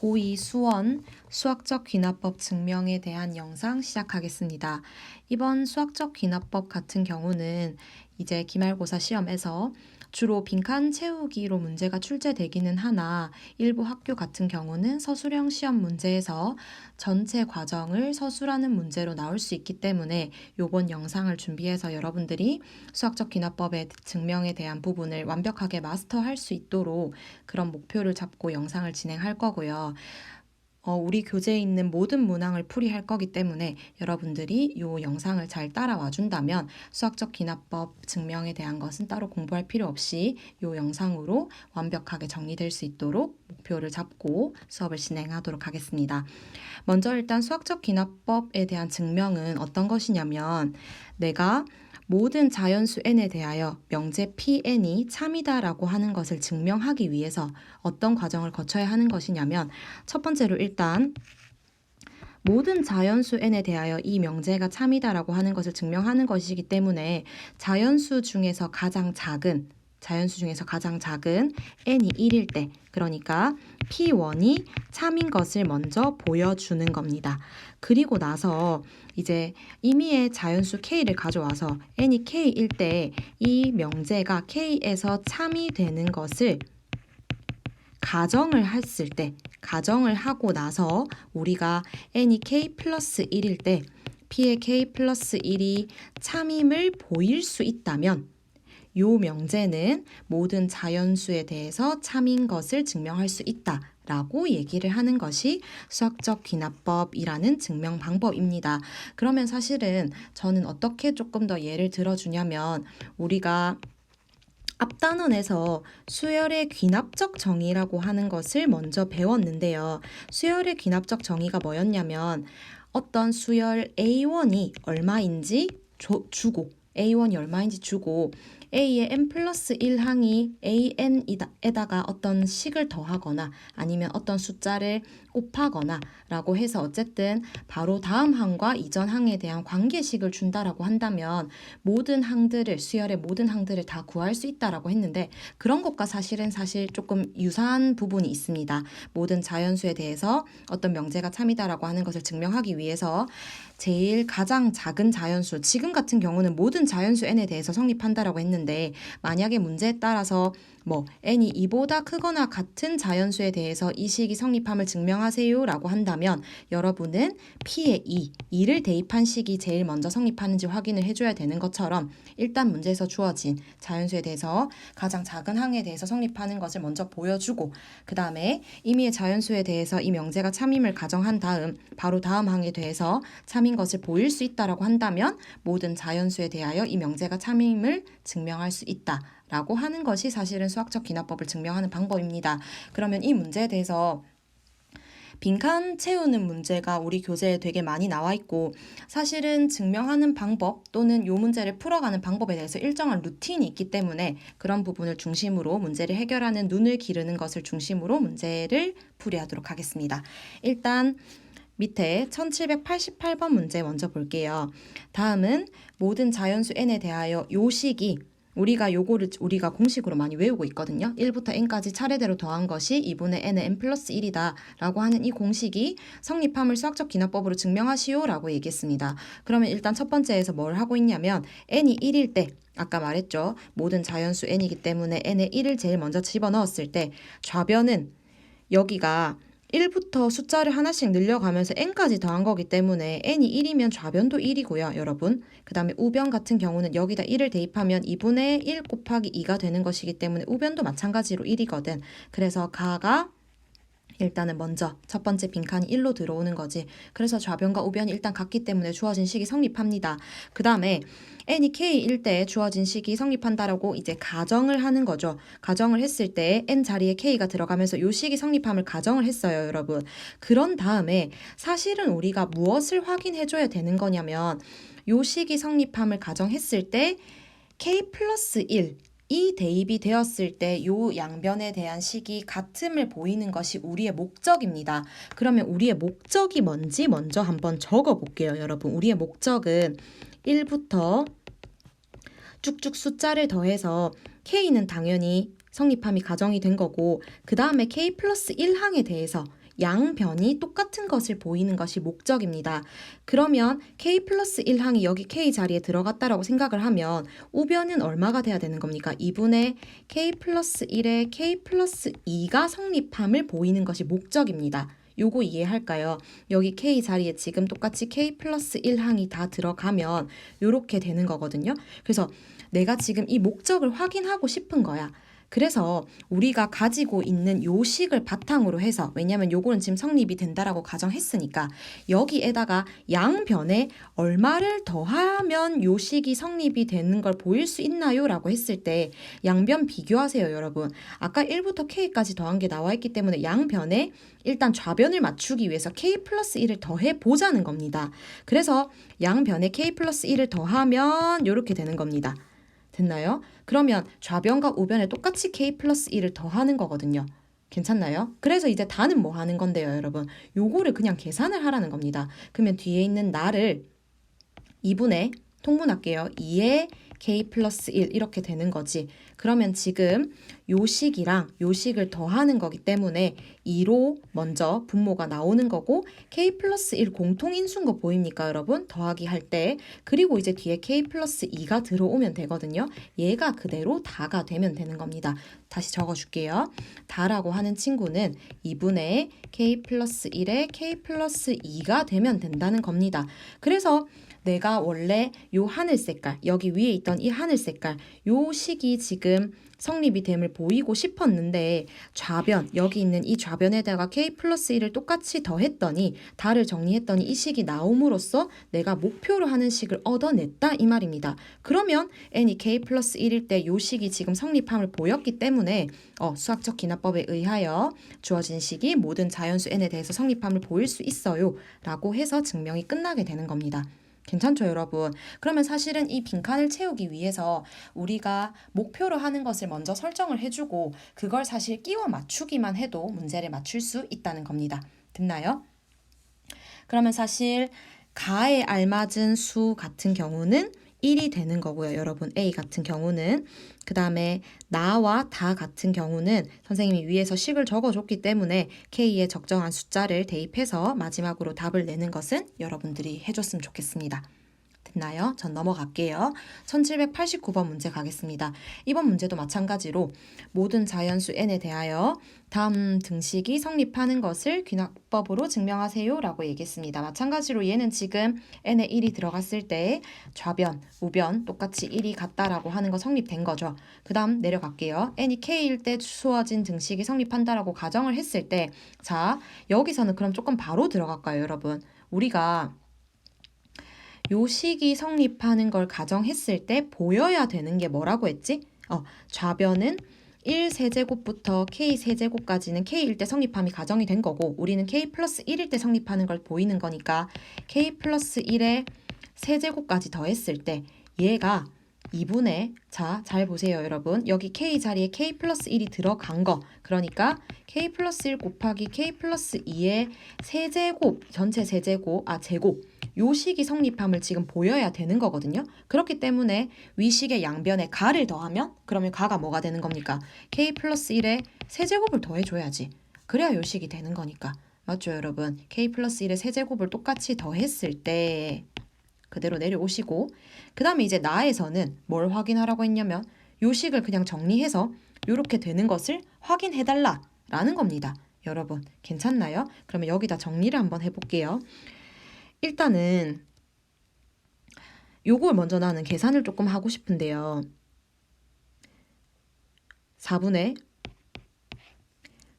고2 수원 수학적 귀납법 증명에 대한 영상 시작하겠습니다. 이번 수학적 귀납법 같은 경우는 이제 기말고사 시험에서 주로 빈칸 채우기로 문제가 출제되기는 하나 일부 학교 같은 경우는 서술형 시험 문제에서 전체 과정을 서술하는 문제로 나올 수 있기 때문에 이번 영상을 준비해서 여러분들이 수학적 귀납법의 증명에 대한 부분을 완벽하게 마스터할 수 있도록 그런 목표를 잡고 영상을 진행할 거고요. 우리 교재에 있는 모든 문항을 풀이할 거기 때문에 여러분들이 이 영상을 잘 따라와 준다면 수학적 귀납법 증명에 대한 것은 따로 공부할 필요 없이 이 영상으로 완벽하게 정리될 수 있도록 목표를 잡고 수업을 진행하도록 하겠습니다. 먼저 일단 수학적 귀납법에 대한 증명은 어떤 것이냐면 내가 모든 자연수 n에 대하여 명제 Pn이 참이다라고 하는 것을 증명하기 위해서 어떤 과정을 거쳐야 하는 것이냐면 첫 번째로 일단 모든 자연수 n에 대하여 이 명제가 참이다라고 하는 것을 증명하는 것이기 때문에 자연수 중에서 가장 작은 n이 1일 때, 그러니까 P1이 참인 것을 먼저 보여주는 겁니다. 그리고 나서 이제 임의의 자연수 K를 가져와서 n이 K일 때 이 명제가 K에서 참이 되는 것을 가정을 하고 나서 우리가 n이 K 플러스 1일 때 P의 K 플러스 1이 참임을 보일 수 있다면 이 명제는 모든 자연수에 대해서 참인 것을 증명할 수 있다 라고 얘기를 하는 것이 수학적 귀납법이라는 증명 방법입니다. 그러면 사실은 저는 어떻게 조금 더 예를 들어주냐면 우리가 앞단원에서 수열의 귀납적 정의라고 하는 것을 먼저 배웠는데요. 수열의 귀납적 정의가 뭐였냐면 어떤 수열 A1이 얼마인지 주고 A1이 얼마인지 주고 A의 n 플러스 1항이 AN에다가 어떤 식을 더하거나 아니면 어떤 숫자를 곱하거나 라고 해서 어쨌든 바로 다음 항과 이전 항에 대한 관계식을 준다라고 한다면 수열의 모든 항들을 다 구할 수 있다라고 했는데 그런 것과 사실 조금 유사한 부분이 있습니다. 모든 자연수에 대해서 어떤 명제가 참이다라고 하는 것을 증명하기 위해서 제일 가장 작은 자연수, 지금 같은 경우는 모든 자연수 n에 대해서 성립한다라고 했는데 만약에 문제에 따라서 n이 2보다 크거나 같은 자연수에 대해서 이 식이 성립함을 증명하세요 라고 한다면 여러분은 P의 2를 대입한 식이 제일 먼저 성립하는지 확인을 해줘야 되는 것처럼 일단 문제에서 주어진 자연수에 대해서 가장 작은 항에 대해서 성립하는 것을 먼저 보여주고 그 다음에 임의의 자연수에 대해서 이 명제가 참임을 가정한 다음 바로 다음 항에 대해서 참인 것을 보일 수 있다라고 한다면 모든 자연수에 대하여 이 명제가 참임을 증명할 수 있다 라고 하는 것이 사실은 수학적 귀납법을 증명하는 방법입니다. 그러면 이 문제에 대해서 빈칸 채우는 문제가 우리 교재에 되게 많이 나와 있고 사실은 증명하는 방법 또는 이 문제를 풀어가는 방법에 대해서 일정한 루틴이 있기 때문에 그런 부분을 중심으로 문제를 해결하는 눈을 기르는 것을 중심으로 문제를 풀이하도록 하겠습니다. 일단 밑에 1788번 문제 먼저 볼게요. 다음은 모든 자연수 n에 대하여 요 식이 우리가 공식으로 많이 외우고 있거든요. 1부터 n까지 차례대로 더한 것이 2분의 n의 n 플러스 1이다 라고 하는 이 공식이 성립함을 수학적 귀납법으로 증명하시오 라고 얘기했습니다. 그러면 일단 첫 번째에서 뭘 하고 있냐면 n이 1일 때 아까 말했죠. 모든 자연수 n이기 때문에 n의 1을 제일 먼저 집어넣었을 때 좌변은 여기가 1부터 숫자를 하나씩 늘려가면서 n까지 더한 거기 때문에 n이 1이면 좌변도 1이고요, 여러분. 그 다음에 우변 같은 경우는 여기다 1을 대입하면 2분의 1 곱하기 2가 되는 것이기 때문에 우변도 마찬가지로 1이거든. 그래서 가가 일단은 먼저 첫 번째 빈칸이 1로 들어오는 거지. 그래서 좌변과 우변이 일단 같기 때문에 주어진 식이 성립합니다. 그 다음에 n이 k일 때 주어진 식이 성립한다라고 이제 가정을 하는 거죠. 가정을 했을 때 n 자리에 k가 들어가면서 이 식이 성립함을 가정을 했어요, 여러분. 그런 다음에 사실은 우리가 무엇을 확인해줘야 되는 거냐면 이 식이 성립함을 가정했을 때 k 플러스 1 이 대입이 되었을 때 요 양변에 대한 식이 같음을 보이는 것이 우리의 목적입니다. 그러면 우리의 목적이 뭔지 먼저 한번 적어 볼게요, 여러분. 우리의 목적은 1부터 쭉쭉 숫자를 더해서 K는 당연히 성립함이 가정이 된 거고 그 다음에 K 플러스 1항에 대해서 양변이 똑같은 것을 보이는 것이 목적입니다. 그러면 k 플러스 1항이 여기 k 자리에 들어갔다라고 생각을 하면 우변은 얼마가 돼야 되는 겁니까? 2분의 k 플러스 1에 k 플러스 2가 성립함을 보이는 것이 목적입니다. 요거 이해할까요? 여기 k 자리에 지금 똑같이 k 플러스 1항이 다 들어가면 요렇게 되는 거거든요. 그래서 내가 지금 이 목적을 확인하고 싶은 거야. 그래서 우리가 가지고 있는 요식을 바탕으로 해서, 왜냐면 요거는 지금 성립이 된다라고 가정했으니까 여기에다가 양변에 얼마를 더하면 요식이 성립이 되는 걸 보일 수 있나요? 라고 했을 때 양변 비교하세요, 여러분. 아까 1부터 k까지 더한 게 나와 있기 때문에 양변에 일단 좌변을 맞추기 위해서 k 플러스 1을 더해 보자는 겁니다. 그래서 양변에 k 플러스 1을 더하면 이렇게 되는 겁니다. 됐나요? 그러면 좌변과 우변에 똑같이 k 플러스 1을 더하는 거거든요. 괜찮나요? 그래서 이제 다는 뭐 하는 건데요, 여러분? 요거를 그냥 계산을 하라는 겁니다. 그러면 뒤에 있는 나를 2분의 통분할게요. 2에 k 플러스 1 이렇게 되는 거지. 그러면 지금 요식이랑 요식을 더하는 거기 때문에 2로 먼저 분모가 나오는 거고 k 플러스 1 공통인수인 거 보입니까, 여러분? 더하기 할 때. 그리고 이제 뒤에 k 플러스 2가 들어오면 되거든요. 얘가 그대로 다가 되면 되는 겁니다. 다시 적어줄게요. 다라고 하는 친구는 2분의 k 플러스 1에 k 플러스 2가 되면 된다는 겁니다. 그래서 내가 원래 요 하늘 색깔, 여기 위에 있던 이 하늘 색깔, 요 식이 지금 성립이 됨을 보이고 싶었는데 좌변, 여기 있는 이 좌변에다가 k 플러스 1을 똑같이 더했더니 다를 정리했더니 이 식이 나옴으로써 내가 목표로 하는 식을 얻어냈다 이 말입니다. 그러면 n이 k 플러스 1일 때 요 식이 지금 성립함을 보였기 때문에 수학적 기납법에 의하여 주어진 식이 모든 자연수 n에 대해서 성립함을 보일 수 있어요 라고 해서 증명이 끝나게 되는 겁니다. 괜찮죠, 여러분? 그러면 사실은 이 빈칸을 채우기 위해서 우리가 목표로 하는 것을 먼저 설정을 해주고 그걸 사실 끼워 맞추기만 해도 문제를 맞출 수 있다는 겁니다. 됐나요? 그러면 사실 가에 알맞은 수 같은 경우는 1이 되는 거고요, 여러분. A 같은 경우는. 그 다음에 나와 다 같은 경우는 선생님이 위에서 식을 적어줬기 때문에 K에 적정한 숫자를 대입해서 마지막으로 답을 내는 것은 여러분들이 해줬으면 좋겠습니다. 됐나요? 전 넘어갈게요. 1789번 문제 가겠습니다. 이번 문제도 마찬가지로 모든 자연수 n에 대하여 다음 등식이 성립하는 것을 귀납법으로 증명하세요 라고 얘기했습니다. 마찬가지로 얘는 지금 n에 1이 들어갔을 때 좌변, 우변 똑같이 1이 같다라고 하는 거 성립된 거죠. 그 다음 내려갈게요. n이 k일 때 주어진 등식이 성립한다라고 가정을 했을 때 자, 여기서는 그럼 조금 바로 들어갈까요, 여러분? 우리가 요식이 성립하는 걸 가정했을 때 보여야 되는 게 뭐라고 했지? 좌변은 1세제곱부터 k세제곱까지는 k일 때 성립함이 가정이 된 거고 우리는 k 플러스 1일 때 성립하는 걸 보이는 거니까 k 플러스 1의 세제곱까지 더했을 때 얘가 2분의 잘 보세요, 여러분. 여기 k 자리에 k 플러스 1이 들어간 거. 그러니까 k 플러스 1 곱하기 k 플러스 2의 세제곱, 전체 세제곱, 제곱. 요 식이 성립함을 지금 보여야 되는 거거든요. 그렇기 때문에 위식의 양변에 가를 더하면 그러면 가가 뭐가 되는 겁니까? k 플러스 1의 세제곱을 더해줘야지. 그래야 요 식이 되는 거니까. 맞죠, 여러분? k 플러스 1의 세제곱을 똑같이 더했을 때 그대로 내려오시고 그 다음에 이제 나에서는 뭘 확인하라고 했냐면 요식을 그냥 정리해서 이렇게 되는 것을 확인해달라 라는 겁니다. 여러분 괜찮나요? 그러면 여기다 정리를 한번 해볼게요. 일단은 요걸 먼저 나는 계산을 조금 하고 싶은데요. 4분의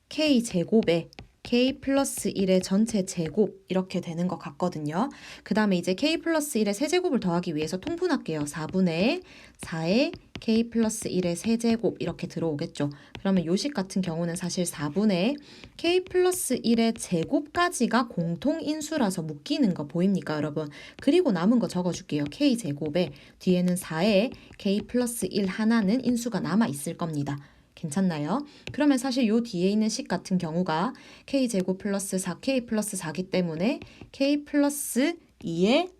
k제곱에 k 플러스 1의 전체 제곱 이렇게 되는 것 같거든요. 그 다음에 이제 k 플러스 1의 세제곱을 더하기 위해서 통분할게요. 4분의 4의 k 플러스 1의 세제곱 이렇게 들어오겠죠. 그러면 요식 같은 경우는 사실 4분의 k 플러스 1의 제곱까지가 공통인수라서 묶이는 거 보입니까, 여러분? 그리고 남은 거 적어줄게요. k제곱에 뒤에는 4의 k 플러스 1 하나는 인수가 남아 있을 겁니다. 괜찮나요? 그러면 사실 요 뒤에 있는 식 같은 경우가 k제곱 플러스 4k 플러스 4기 때문에 k 플러스 2의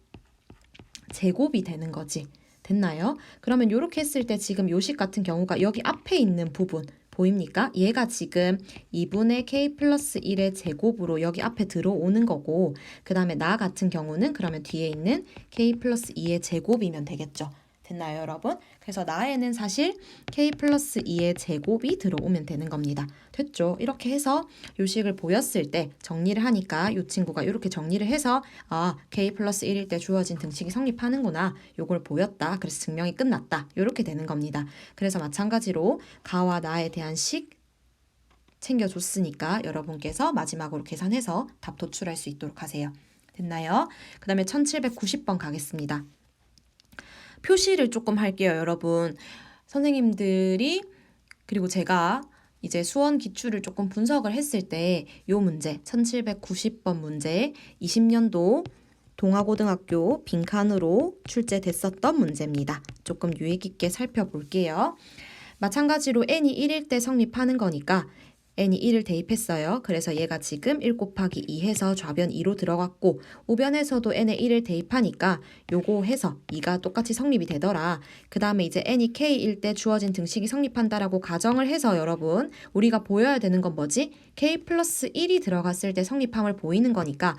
제곱이 되는 거지. 됐나요? 그러면 이렇게 했을 때 지금 요 식 같은 경우가 여기 앞에 있는 부분 보입니까? 얘가 지금 2분의 k 플러스 1의 제곱으로 여기 앞에 들어오는 거고 그 다음에 나 같은 경우는 그러면 뒤에 있는 k 플러스 2의 제곱이면 되겠죠. 됐나요, 여러분? 그래서 나에는 사실 k 플러스 2의 제곱이 들어오면 되는 겁니다. 됐죠? 이렇게 해서 요식을 보였을 때 정리를 하니까 이 친구가 이렇게 정리를 해서 k 플러스 1일 때 주어진 등식이 성립하는구나. 요걸 보였다. 그래서 증명이 끝났다. 이렇게 되는 겁니다. 그래서 마찬가지로 가와 나에 대한 식 챙겨줬으니까 여러분께서 마지막으로 계산해서 답 도출할 수 있도록 하세요. 됐나요? 그 다음에 1790번 가겠습니다. 표시를 조금 할게요, 여러분. 선생님들이 그리고 제가 이제 수원 기출을 조금 분석을 했을 때 요 문제 1790번 문제 20년도 동아고등학교 빈칸으로 출제됐었던 문제입니다. 조금 유익 있게 살펴볼게요. 마찬가지로 n이 1일 때 성립하는 거니까 n이 1을 대입했어요. 그래서 얘가 지금 1 곱하기 2 해서 좌변 2로 들어갔고 우변에서도 n에 1을 대입하니까 요거 해서 2가 똑같이 성립이 되더라. 그 다음에 이제 n이 k일 때 주어진 등식이 성립한다라고 가정을 해서 여러분 우리가 보여야 되는 건 뭐지? k 플러스 1이 들어갔을 때 성립함을 보이는 거니까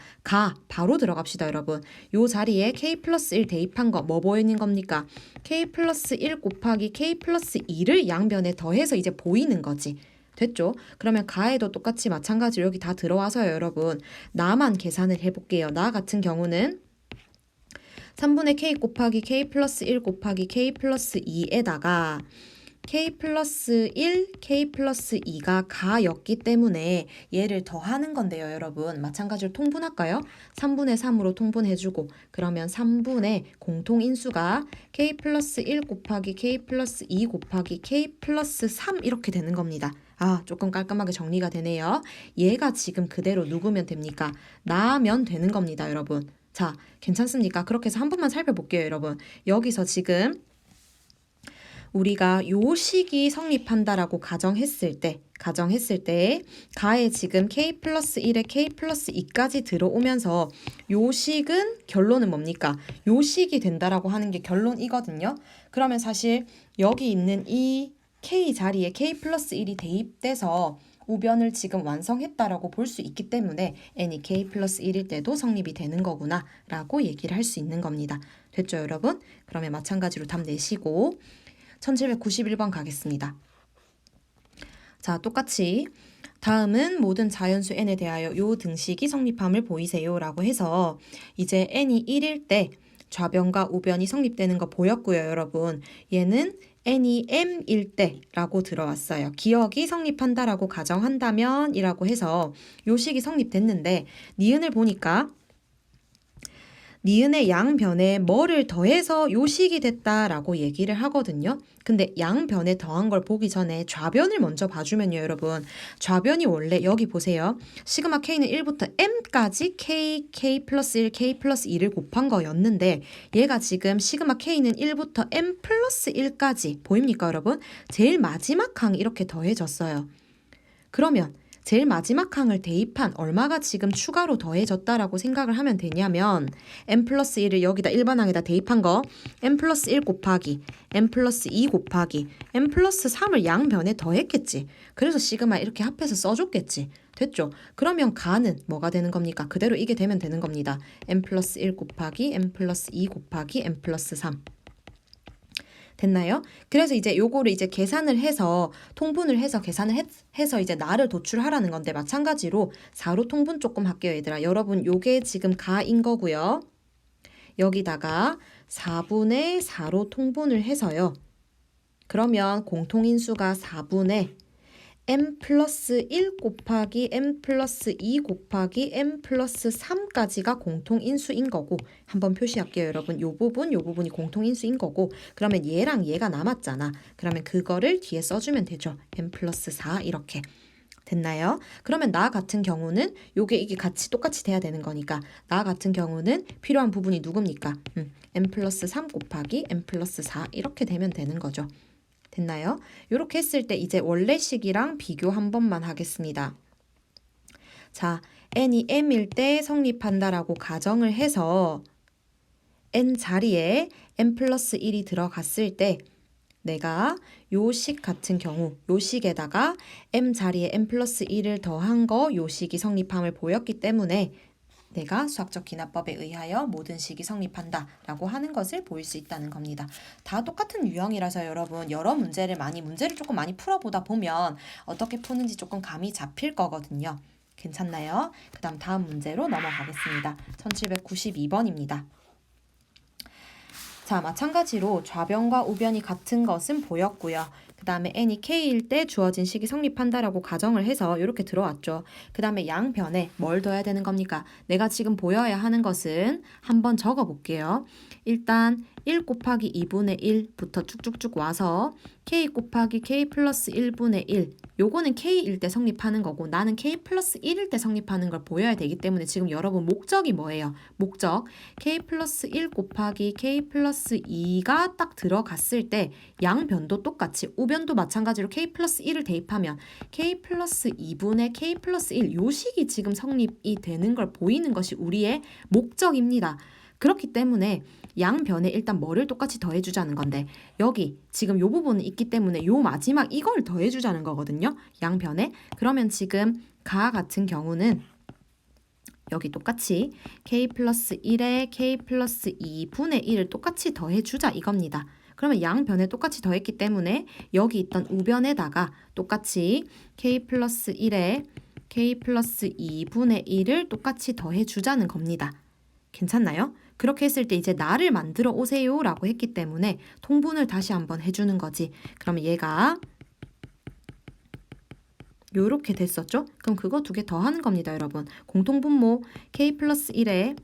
바로 들어갑시다, 여러분. 요 자리에 k 플러스 1 대입한 거 뭐 보이는 겁니까? k 플러스 1 곱하기 k 플러스 2를 양변에 더해서 이제 보이는 거지. 됐죠? 그러면 가에도 똑같이 마찬가지로 여기 다 들어와서요, 여러분. 나만 계산을 해볼게요. 나 같은 경우는 3분의 k 곱하기 k 플러스 1 곱하기 k 플러스 2에다가 k 플러스 1, k 플러스 2가 가였기 때문에 얘를 더하는 건데요, 여러분. 마찬가지로 통분할까요? 3분의 3으로 통분해주고 그러면 3분의 공통인수가 k 플러스 1 곱하기 k 플러스 2 곱하기 k 플러스 3 이렇게 되는 겁니다. 조금 깔끔하게 정리가 되네요. 얘가 지금 그대로 누구면 됩니까? 나면 되는 겁니다, 여러분. 자, 괜찮습니까? 그렇게 해서 한 번만 살펴볼게요, 여러분. 여기서 지금 우리가 요 식이 성립한다라고 가정했을 때 가에 지금 k 플러스 1에 k 플러스 2까지 들어오면서 요 식은 결론은 뭡니까? 요 식이 된다라고 하는 게 결론이거든요. 그러면 사실 여기 있는 이 k 자리에 k 플러스 1이 대입돼서 우변을 지금 완성했다라고 볼 수 있기 때문에 n이 k 플러스 1일 때도 성립이 되는 거구나 라고 얘기를 할 수 있는 겁니다. 됐죠, 여러분? 그러면 마찬가지로 답 내시고 1791번 가겠습니다. 자, 똑같이 다음은 모든 자연수 n에 대하여 요 등식이 성립함을 보이세요 라고 해서 이제 n이 1일 때 좌변과 우변이 성립되는 거 보였고요, 여러분. 얘는 n이 m일 때라고 들어왔어요. 기억이 성립한다라고 가정한다면 이라고 해서 요 식이 성립됐는데 니은을 보니까 니은의 양변에 뭐를 더해서 요식이 됐다라고 얘기를 하거든요. 근데 양변에 더한 걸 보기 전에 좌변을 먼저 봐주면요, 여러분. 좌변이 원래 여기 보세요. 시그마 K는 1부터 M까지 K 플러스 1, K 플러스 2를 곱한 거였는데 얘가 지금 시그마 K는 1부터 M 플러스 1까지 보입니까, 여러분? 제일 마지막 항이 이렇게 더해졌어요. 그러면 제일 마지막 항을 대입한 얼마가 지금 추가로 더해졌다라고 생각을 하면 되냐면 m 플러스 1을 여기다 일반항에다 대입한 거 m 플러스 1 곱하기 m 플러스 2 곱하기 m 플러스 3을 양변에 더했겠지. 그래서 시그마 이렇게 합해서 써줬겠지. 됐죠? 그러면 가는 뭐가 되는 겁니까? 그대로 이게 되면 되는 겁니다. m 플러스 1 곱하기 m 플러스 2 곱하기 m 플러스 3 됐나요? 그래서 이제 요거를 이제 계산을 해서 통분을 해서 계산을 해서 이제 나를 도출하라는 건데 마찬가지로 4로 통분 조금 할게요, 얘들아. 여러분 요게 지금 가인 거고요. 여기다가 4분의 4로 통분을 해서요. 그러면 공통인수가 4분의 m 플러스 1 곱하기 m 플러스 2 곱하기 m 플러스 3까지가 공통인수인 거고 한번 표시할게요, 여러분. 요 부분이 공통인수인 거고 그러면 얘랑 얘가 남았잖아. 그러면 그거를 뒤에 써주면 되죠. m 플러스 4 이렇게. 됐나요? 그러면 나 같은 경우는 이게 같이 똑같이 돼야 되는 거니까 나 같은 경우는 필요한 부분이 누굽니까? m 플러스 3 곱하기 m 플러스 4 이렇게 되면 되는 거죠. 됐나요? 이렇게 했을 때 이제 원래식이랑 비교 한 번만 하겠습니다. 자, n이 m일 때 성립한다라고 가정을 해서 n 자리에 m 플러스 1이 들어갔을 때 내가 요식 같은 경우 요식에다가 m 자리에 m 플러스 1을 더한 거 요식이 성립함을 보였기 때문에 내가 수학적 기납법에 의하여 모든 식이 성립한다 라고 하는 것을 보일 수 있다는 겁니다. 다 똑같은 유형이라서 여러분 여러 문제를 조금 많이 풀어보다 보면 어떻게 푸는지 조금 감이 잡힐 거거든요. 괜찮나요? 그 다음 문제로 넘어가겠습니다. 1792번입니다. 자, 마찬가지로 좌변과 우변이 같은 것은 보였고요. 그 다음에 n이 k일 때 주어진 식이 성립한다라고 가정을 해서 이렇게 들어왔죠. 그 다음에 양변에 뭘 더해야 되는 겁니까? 내가 지금 보여야 하는 것은 한번 적어 볼게요. 일단 1 곱하기 2분의 1부터 쭉쭉쭉 와서 k 곱하기 k 플러스 1분의 1 요거는 k일 때 성립하는 거고 나는 k 플러스 1일 때 성립하는 걸 보여야 되기 때문에 지금 여러분 목적이 뭐예요? 목적 k 플러스 1 곱하기 k 플러스 2가 딱 들어갔을 때 양변도 똑같이 우변도 마찬가지로 k 플러스 1을 대입하면 k 플러스 2분의 k 플러스 1 요식이 지금 성립이 되는 걸 보이는 것이 우리의 목적입니다. 그렇기 때문에 양변에 일단 뭐를 똑같이 더해주자는 건데 여기 지금 요 부분은 있기 때문에 요 마지막 이걸 더해주자는 거거든요. 양변에. 그러면 지금 가 같은 경우는 여기 똑같이 k 플러스 1에 k 플러스 2분의 1을 똑같이 더해주자 이겁니다. 그러면 양변에 똑같이 더했기 때문에 여기 있던 우변에다가 똑같이 k 플러스 1에 k 플러스 2분의 1을 똑같이 더해주자는 겁니다. 괜찮나요? 그렇게 했을 때 이제 나를 만들어 오세요 라고 했기 때문에 통분을 다시 한번 해주는 거지. 그러면 얘가 요렇게 됐었죠? 그럼 그거 두 개 더하는 겁니다, 여러분. 공통분모 k 플러스 1에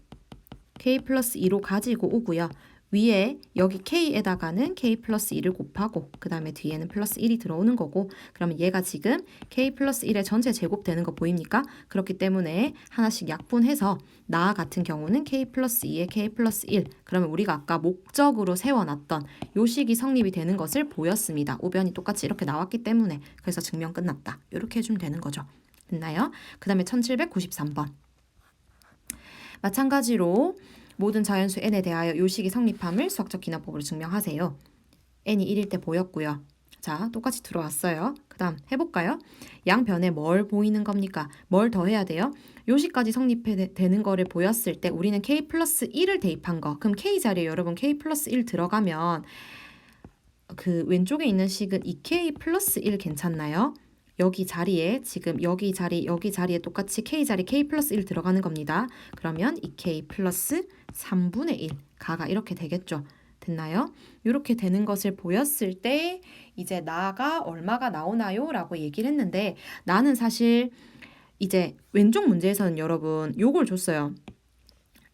k 플러스 2로 가지고 오고요. 위에 여기 k에다가는 k 플러스 2를 곱하고 그 다음에 뒤에는 플러스 1이 들어오는 거고 그러면 얘가 지금 k 플러스 1의 전체 제곱되는 거 보입니까? 그렇기 때문에 하나씩 약분해서 나 같은 경우는 k 플러스 2에 k 플러스 1 그러면 우리가 아까 목적으로 세워놨던 요식이 성립이 되는 것을 보였습니다. 우변이 똑같이 이렇게 나왔기 때문에 그래서 증명 끝났다. 이렇게 해주면 되는 거죠. 됐나요? 그 다음에 1793번 마찬가지로 모든 자연수 n에 대하여 요식이 성립함을 수학적 기납법으로 증명하세요. n이 1일 때 보였고요. 자, 똑같이 들어왔어요. 그 다음 해볼까요? 양변에 뭘 보이는 겁니까? 뭘 더해야 돼요? 요식까지 성립되는 거를 보였을 때 우리는 k 플러스 1을 대입한 거. 그럼 k 자리에 여러분 k 플러스 1 들어가면 그 왼쪽에 있는 식은 2k 플러스 1 괜찮나요? 여기 자리에 지금 여기 자리에 똑같이 k 자리 k 플러스 1 들어가는 겁니다. 그러면 2k 플러스 3분의 1 가가 이렇게 되겠죠. 됐나요? 이렇게 되는 것을 보였을 때 이제 나가 얼마가 나오나요? 라고 얘기를 했는데 나는 사실 이제 왼쪽 문제에서는 여러분 요걸 줬어요.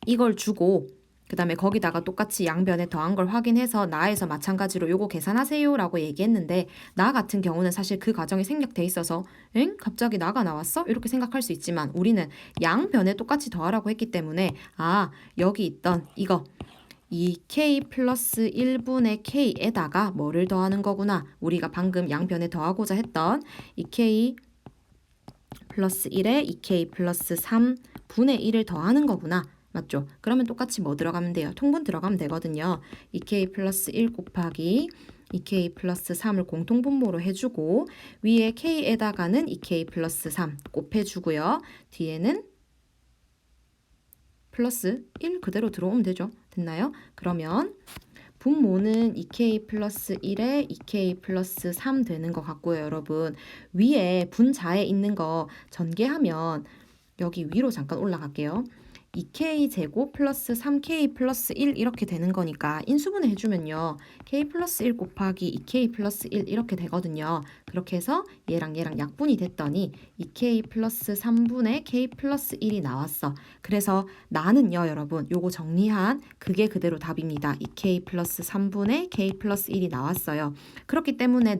이걸 주고 그 다음에 거기다가 똑같이 양변에 더한 걸 확인해서 나에서 마찬가지로 요거 계산하세요 라고 얘기했는데 나 같은 경우는 사실 그 과정이 생략돼 있어서 엥? 갑자기 나가 나왔어? 이렇게 생각할 수 있지만 우리는 양변에 똑같이 더하라고 했기 때문에 아 여기 있던 이거 2k 플러스 1분의 k에다가 뭐를 더하는 거구나. 우리가 방금 양변에 더하고자 했던 2k 플러스 1에 2k 플러스 3분의 1을 더하는 거구나. 맞죠? 그러면 똑같이 뭐 들어가면 돼요? 통분 들어가면 되거든요. 2k 플러스 1 곱하기 2k 플러스 3을 공통분모로 해주고 위에 k에다가는 2k 플러스 3 곱해주고요. 뒤에는 플러스 1 그대로 들어오면 되죠. 됐나요? 그러면 분모는 2k 플러스 1에 2k 플러스 3 되는 것 같고요. 여러분 위에 분자에 있는 거 전개하면 여기 위로 잠깐 올라갈게요. 2k 제곱 플러스 3k 플러스 1 이렇게 되는 거니까 인수분해 해주면요. k 플러스 1 곱하기 2k 플러스 1 이렇게 되거든요. 그렇게 해서 얘랑 약분이 됐더니 2k 플러스 3분의 k 플러스 1이 나왔어. 그래서 나는요 여러분 요거 정리한 그게 그대로 답입니다. 2k 플러스 3분의 k 플러스 1이 나왔어요. 그렇기 때문에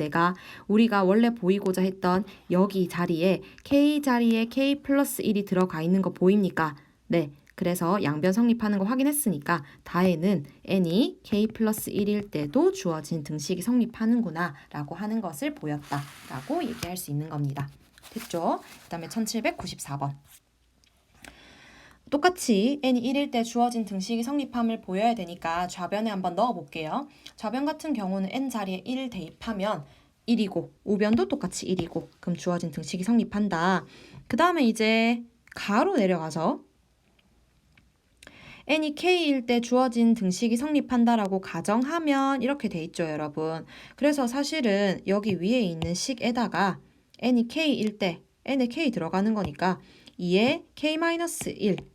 우리가 원래 보이고자 했던 여기 자리에 k 자리에 k 플러스 1이 들어가 있는 거 보입니까? 네. 그래서 양변 성립하는 거 확인했으니까 다에는 n이 k 플러스 1일 때도 주어진 등식이 성립하는구나 라고 하는 것을 보였다 라고 얘기할 수 있는 겁니다. 됐죠? 그 다음에 1794번 똑같이 n이 1일 때 주어진 등식이 성립함을 보여야 되니까 좌변에 한번 넣어볼게요. 좌변 같은 경우는 n 자리에 1 대입하면 1이고 우변도 똑같이 1이고 그럼 주어진 등식이 성립한다. 그 다음에 이제 가로 내려가서 n이 k일 때 주어진 등식이 성립한다라고 가정하면 이렇게 돼 있죠, 여러분. 그래서 사실은 여기 위에 있는 식에다가 n이 k일 때 n에 k 들어가는 거니까 2에 k-1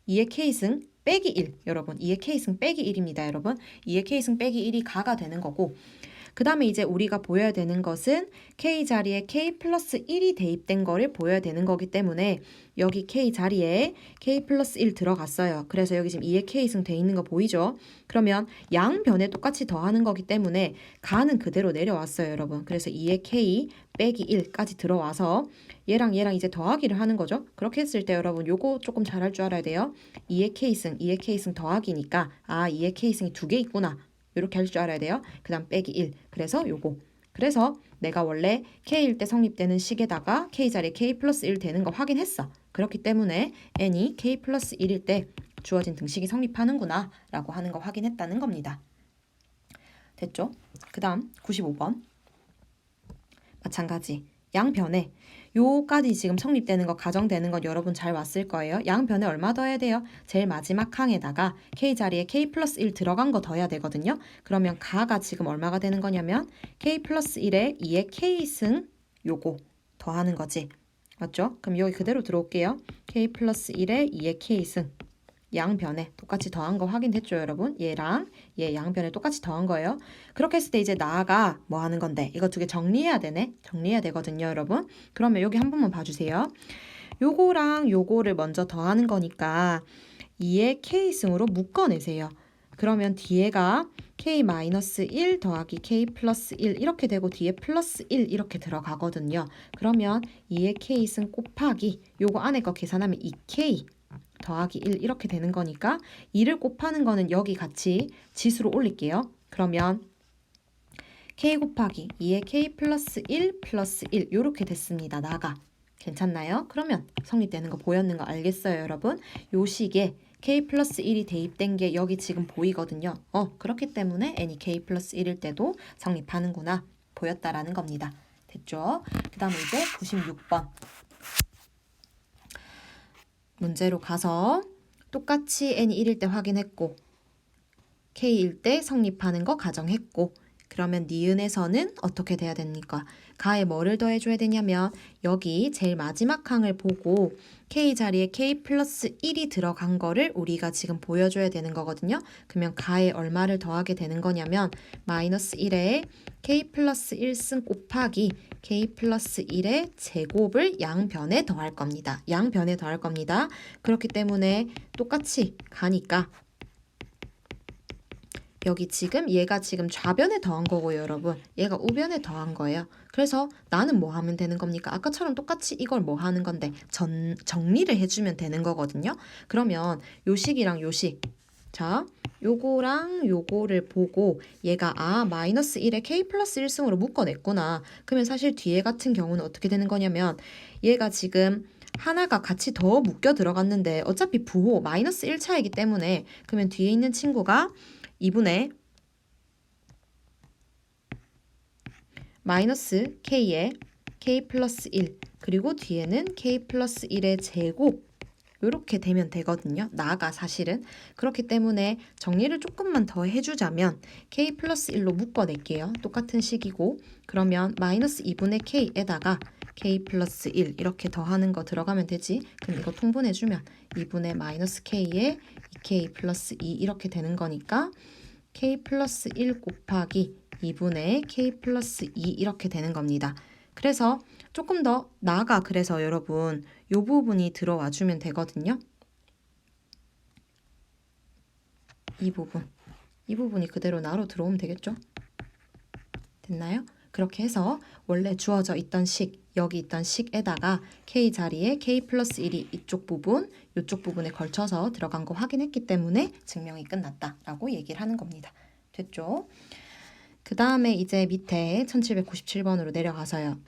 2의 k승 빼기 1 여러분 2의 k승 빼기 1입니다 여러분 2의 k승 빼기 1이 가가 되는 거고 그 다음에 이제 우리가 보여야 되는 것은 k 자리에 k 플러스 1이 대입된 거를 보여야 되는 거기 때문에 여기 k 자리에 k 플러스 1 들어갔어요. 그래서 여기 지금 2의 k승 돼 있는 거 보이죠? 그러면 양변에 똑같이 더하는 거기 때문에 가는 그대로 내려왔어요 여러분. 그래서 2의 k 빼기 1까지 들어와서 얘랑 이제 더하기를 하는 거죠. 그렇게 했을 때 여러분 요거 조금 잘할 줄 알아야 돼요. 2의 k승 더하기니까 2의 k승이 2개 있구나. 이렇게 할 줄 알아야 돼요. 그 다음 빼기 1. 그래서 요거. 그래서 내가 원래 K일 때 성립되는 식에다가 K 자리에 K 플러스 1 되는 거 확인했어. 그렇기 때문에 N이 K 플러스 1일 때 주어진 등식이 성립하는구나 라고 하는 거 확인했다는 겁니다. 됐죠? 그 다음 95번. 마찬가지. 양변에 요까지 지금 성립되는 거 가정되는 건 여러분 잘 왔을 거예요. 양변에 얼마 더해야 돼요? 제일 마지막 항에다가 k 자리에 k 플러스 1 들어간 거 더해야 되거든요. 그러면 가가 지금 얼마가 되는 거냐면 k 플러스 1에 2의 k승 요거 더하는 거지. 맞죠? 그럼 여기 그대로 들어올게요. k 플러스 1에 2의 k승 양변에 똑같이 더한 거 확인됐죠, 여러분? 얘랑 얘 양변에 똑같이 더한 거예요. 그렇게 했을 때 이제 나가 뭐 하는 건데 이거 두 개 정리해야 되네. 정리해야 되거든요, 여러분. 그러면 여기 한 번만 봐주세요. 요거랑 요거를 먼저 더하는 거니까 2의 k승으로 묶어내세요. 그러면 뒤에가 k-1 더하기 k 플러스 1 이렇게 되고 뒤에 플러스 1 이렇게 들어가거든요. 그러면 2의 k승 곱하기 요거 안에 거 계산하면 2k 더하기 1 이렇게 되는 거니까 2를 곱하는 거는 여기 같이 지수로 올릴게요. 그러면 k 곱하기 2의 k 플러스 1 플러스 1 이렇게 됐습니다. 나가. 괜찮나요? 그러면 성립되는 거 보였는 거 알겠어요, 여러분? 요 식에 k 플러스 1이 대입된 게 여기 지금 보이거든요. 그렇기 때문에 n이 k 플러스 1일 때도 성립하는구나 보였다라는 겁니다. 됐죠? 그 다음에 이제 96번. 문제로 가서 똑같이 n이 1일 때 확인했고 k일 때 성립하는 거 가정했고 그러면 니은에서는 어떻게 돼야 됩니까? 가에 뭐를 더해줘야 되냐면 여기 제일 마지막 항을 보고 k 자리에 k 플러스 1이 들어간 거를 우리가 지금 보여줘야 되는 거거든요. 그러면 가에 얼마를 더하게 되는 거냐면 마이너스 1에 k 플러스 1승 곱하기 k 플러스 1의 제곱을 양변에 더할 겁니다. 양변에 더할 겁니다. 그렇기 때문에 똑같이 가니까 여기 지금 얘가 지금 좌변에 더한 거고요, 여러분. 얘가 우변에 더한 거예요. 그래서 나는 뭐 하면 되는 겁니까? 아까처럼 똑같이 이걸 뭐 하는 건데 정리를 해주면 되는 거거든요. 그러면 요식이랑 요식. 자, 요거랑 요거를 보고 얘가 마이너스 1에 k 플러스 1승으로 묶어냈구나. 그러면 사실 뒤에 같은 경우는 어떻게 되는 거냐면 얘가 지금 하나가 같이 더 묶여 들어갔는데 어차피 부호 마이너스 1 차이기 때문에 그러면 뒤에 있는 친구가 2분의 마이너스 k에 k 플러스 1 그리고 뒤에는 k 플러스 1의 제곱 이렇게 되면 되거든요. 나가 사실은. 그렇기 때문에 정리를 조금만 더 해주자면 k 플러스 1로 묶어낼게요. 똑같은 식이고 그러면 마이너스 2분의 k에다가 k 플러스 1 이렇게 더하는 거 들어가면 되지. 그럼 이거 통분해주면 2분의 마이너스 k에 2k 플러스 2 이렇게 되는 거니까 k 플러스 1 곱하기 2분의 k 플러스 2 이렇게 되는 겁니다. 그래서 조금 더 나아가 그래서 여러분 이 부분이 들어와 주면 되거든요. 이 부분이 그대로 나로 들어오면 되겠죠? 됐나요? 그렇게 해서 원래 주어져 있던 식, 여기 있던 식에다가 k 자리에 k 플러스 1이 이쪽 부분, 이쪽 부분에 걸쳐서 들어간 거 확인했기 때문에 증명이 끝났다라고 얘기를 하는 겁니다. 됐죠? 그 다음에 이제 밑에 1797번으로 내려가서요.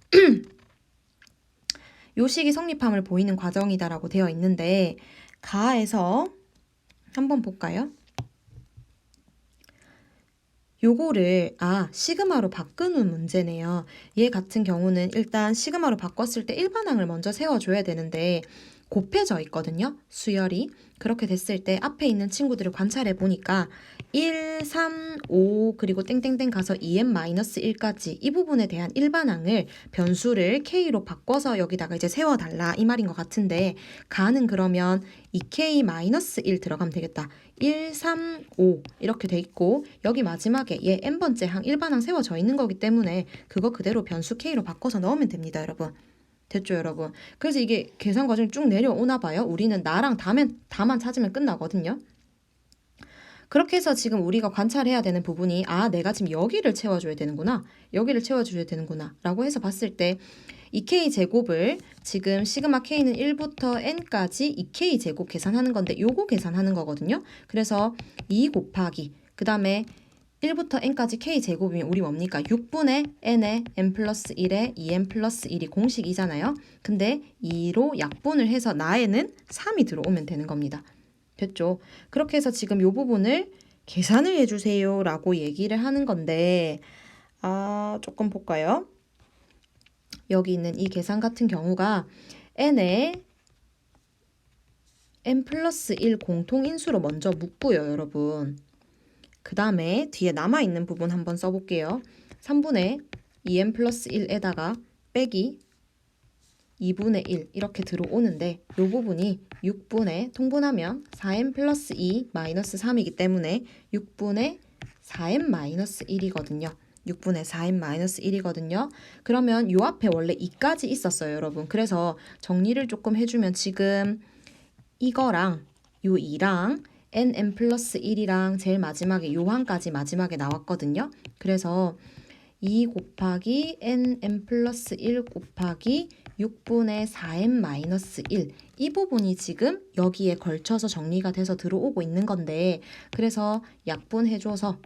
요 식이 성립함을 보이는 과정이다라고 되어 있는데 가에서 한번 볼까요? 요거를 시그마로 바꾸는 문제네요. 얘 같은 경우는 일단 시그마로 바꿨을 때 일반항을 먼저 세워줘야 되는데 곱해져 있거든요. 수열이. 그렇게 됐을 때 앞에 있는 친구들을 관찰해 보니까 1, 3, 5 그리고 땡땡땡 가서 2n-1까지 이 부분에 대한 일반항을 변수를 k로 바꿔서 여기다가 이제 세워달라 이 말인 것 같은데 가는 그러면 2k-1 들어가면 되겠다. 1, 3, 5 이렇게 돼 있고 여기 마지막에 얘 n번째 항 일반항 세워져 있는 거기 때문에 그거 그대로 변수 k로 바꿔서 넣으면 됩니다, 여러분. 됐죠, 여러분? 그래서 이게 계산 과정이 쭉 내려오나 봐요. 우리는 나랑 다만 찾으면 끝나거든요. 그렇게 해서 지금 우리가 관찰해야 되는 부분이 내가 지금 여기를 채워줘야 되는구나. 여기를 채워줘야 되는구나. 라고 해서 봤을 때 2k 제곱을 지금 시그마 k는 1부터 n까지 2k 제곱 계산하는 건데 요거 계산하는 거거든요. 그래서 2 곱하기 그 다음에 1부터 n까지 k 제곱이면 우리 뭡니까? 6분의 n에 n 플러스 1에 2n 플러스 1이 공식이잖아요. 근데 2로 약분을 해서 나에는 3이 들어오면 되는 겁니다. 됐죠? 그렇게 해서 지금 요 부분을 계산을 해주세요 라고 얘기를 하는 건데 조금 볼까요? 여기 있는 이 계산 같은 경우가 n에 n 플러스 1 공통인수로 먼저 묶고요, 여러분. 그 다음에 뒤에 남아있는 부분 한번 써볼게요. 3분의 2n 플러스 1에다가 빼기 2분의 1 이렇게 들어오는데 이 부분이 6분의 통분하면 4n 플러스 2 마이너스 3이기 때문에 6분의 4n 마이너스 1이거든요. 6분의 4n 마이너스 1이거든요. 그러면 요 앞에 원래 2까지 있었어요, 여러분. 그래서 정리를 조금 해주면 지금 이거랑 요 2랑 nn 플러스 1이랑 제일 마지막에 요항까지 마지막에 나왔거든요. 그래서 2 곱하기 nn 플러스 1 곱하기 6분의 4n 마이너스 1. 이 부분이 지금 여기에 걸쳐서 정리가 돼서 들어오고 있는 건데 그래서 약분해줘서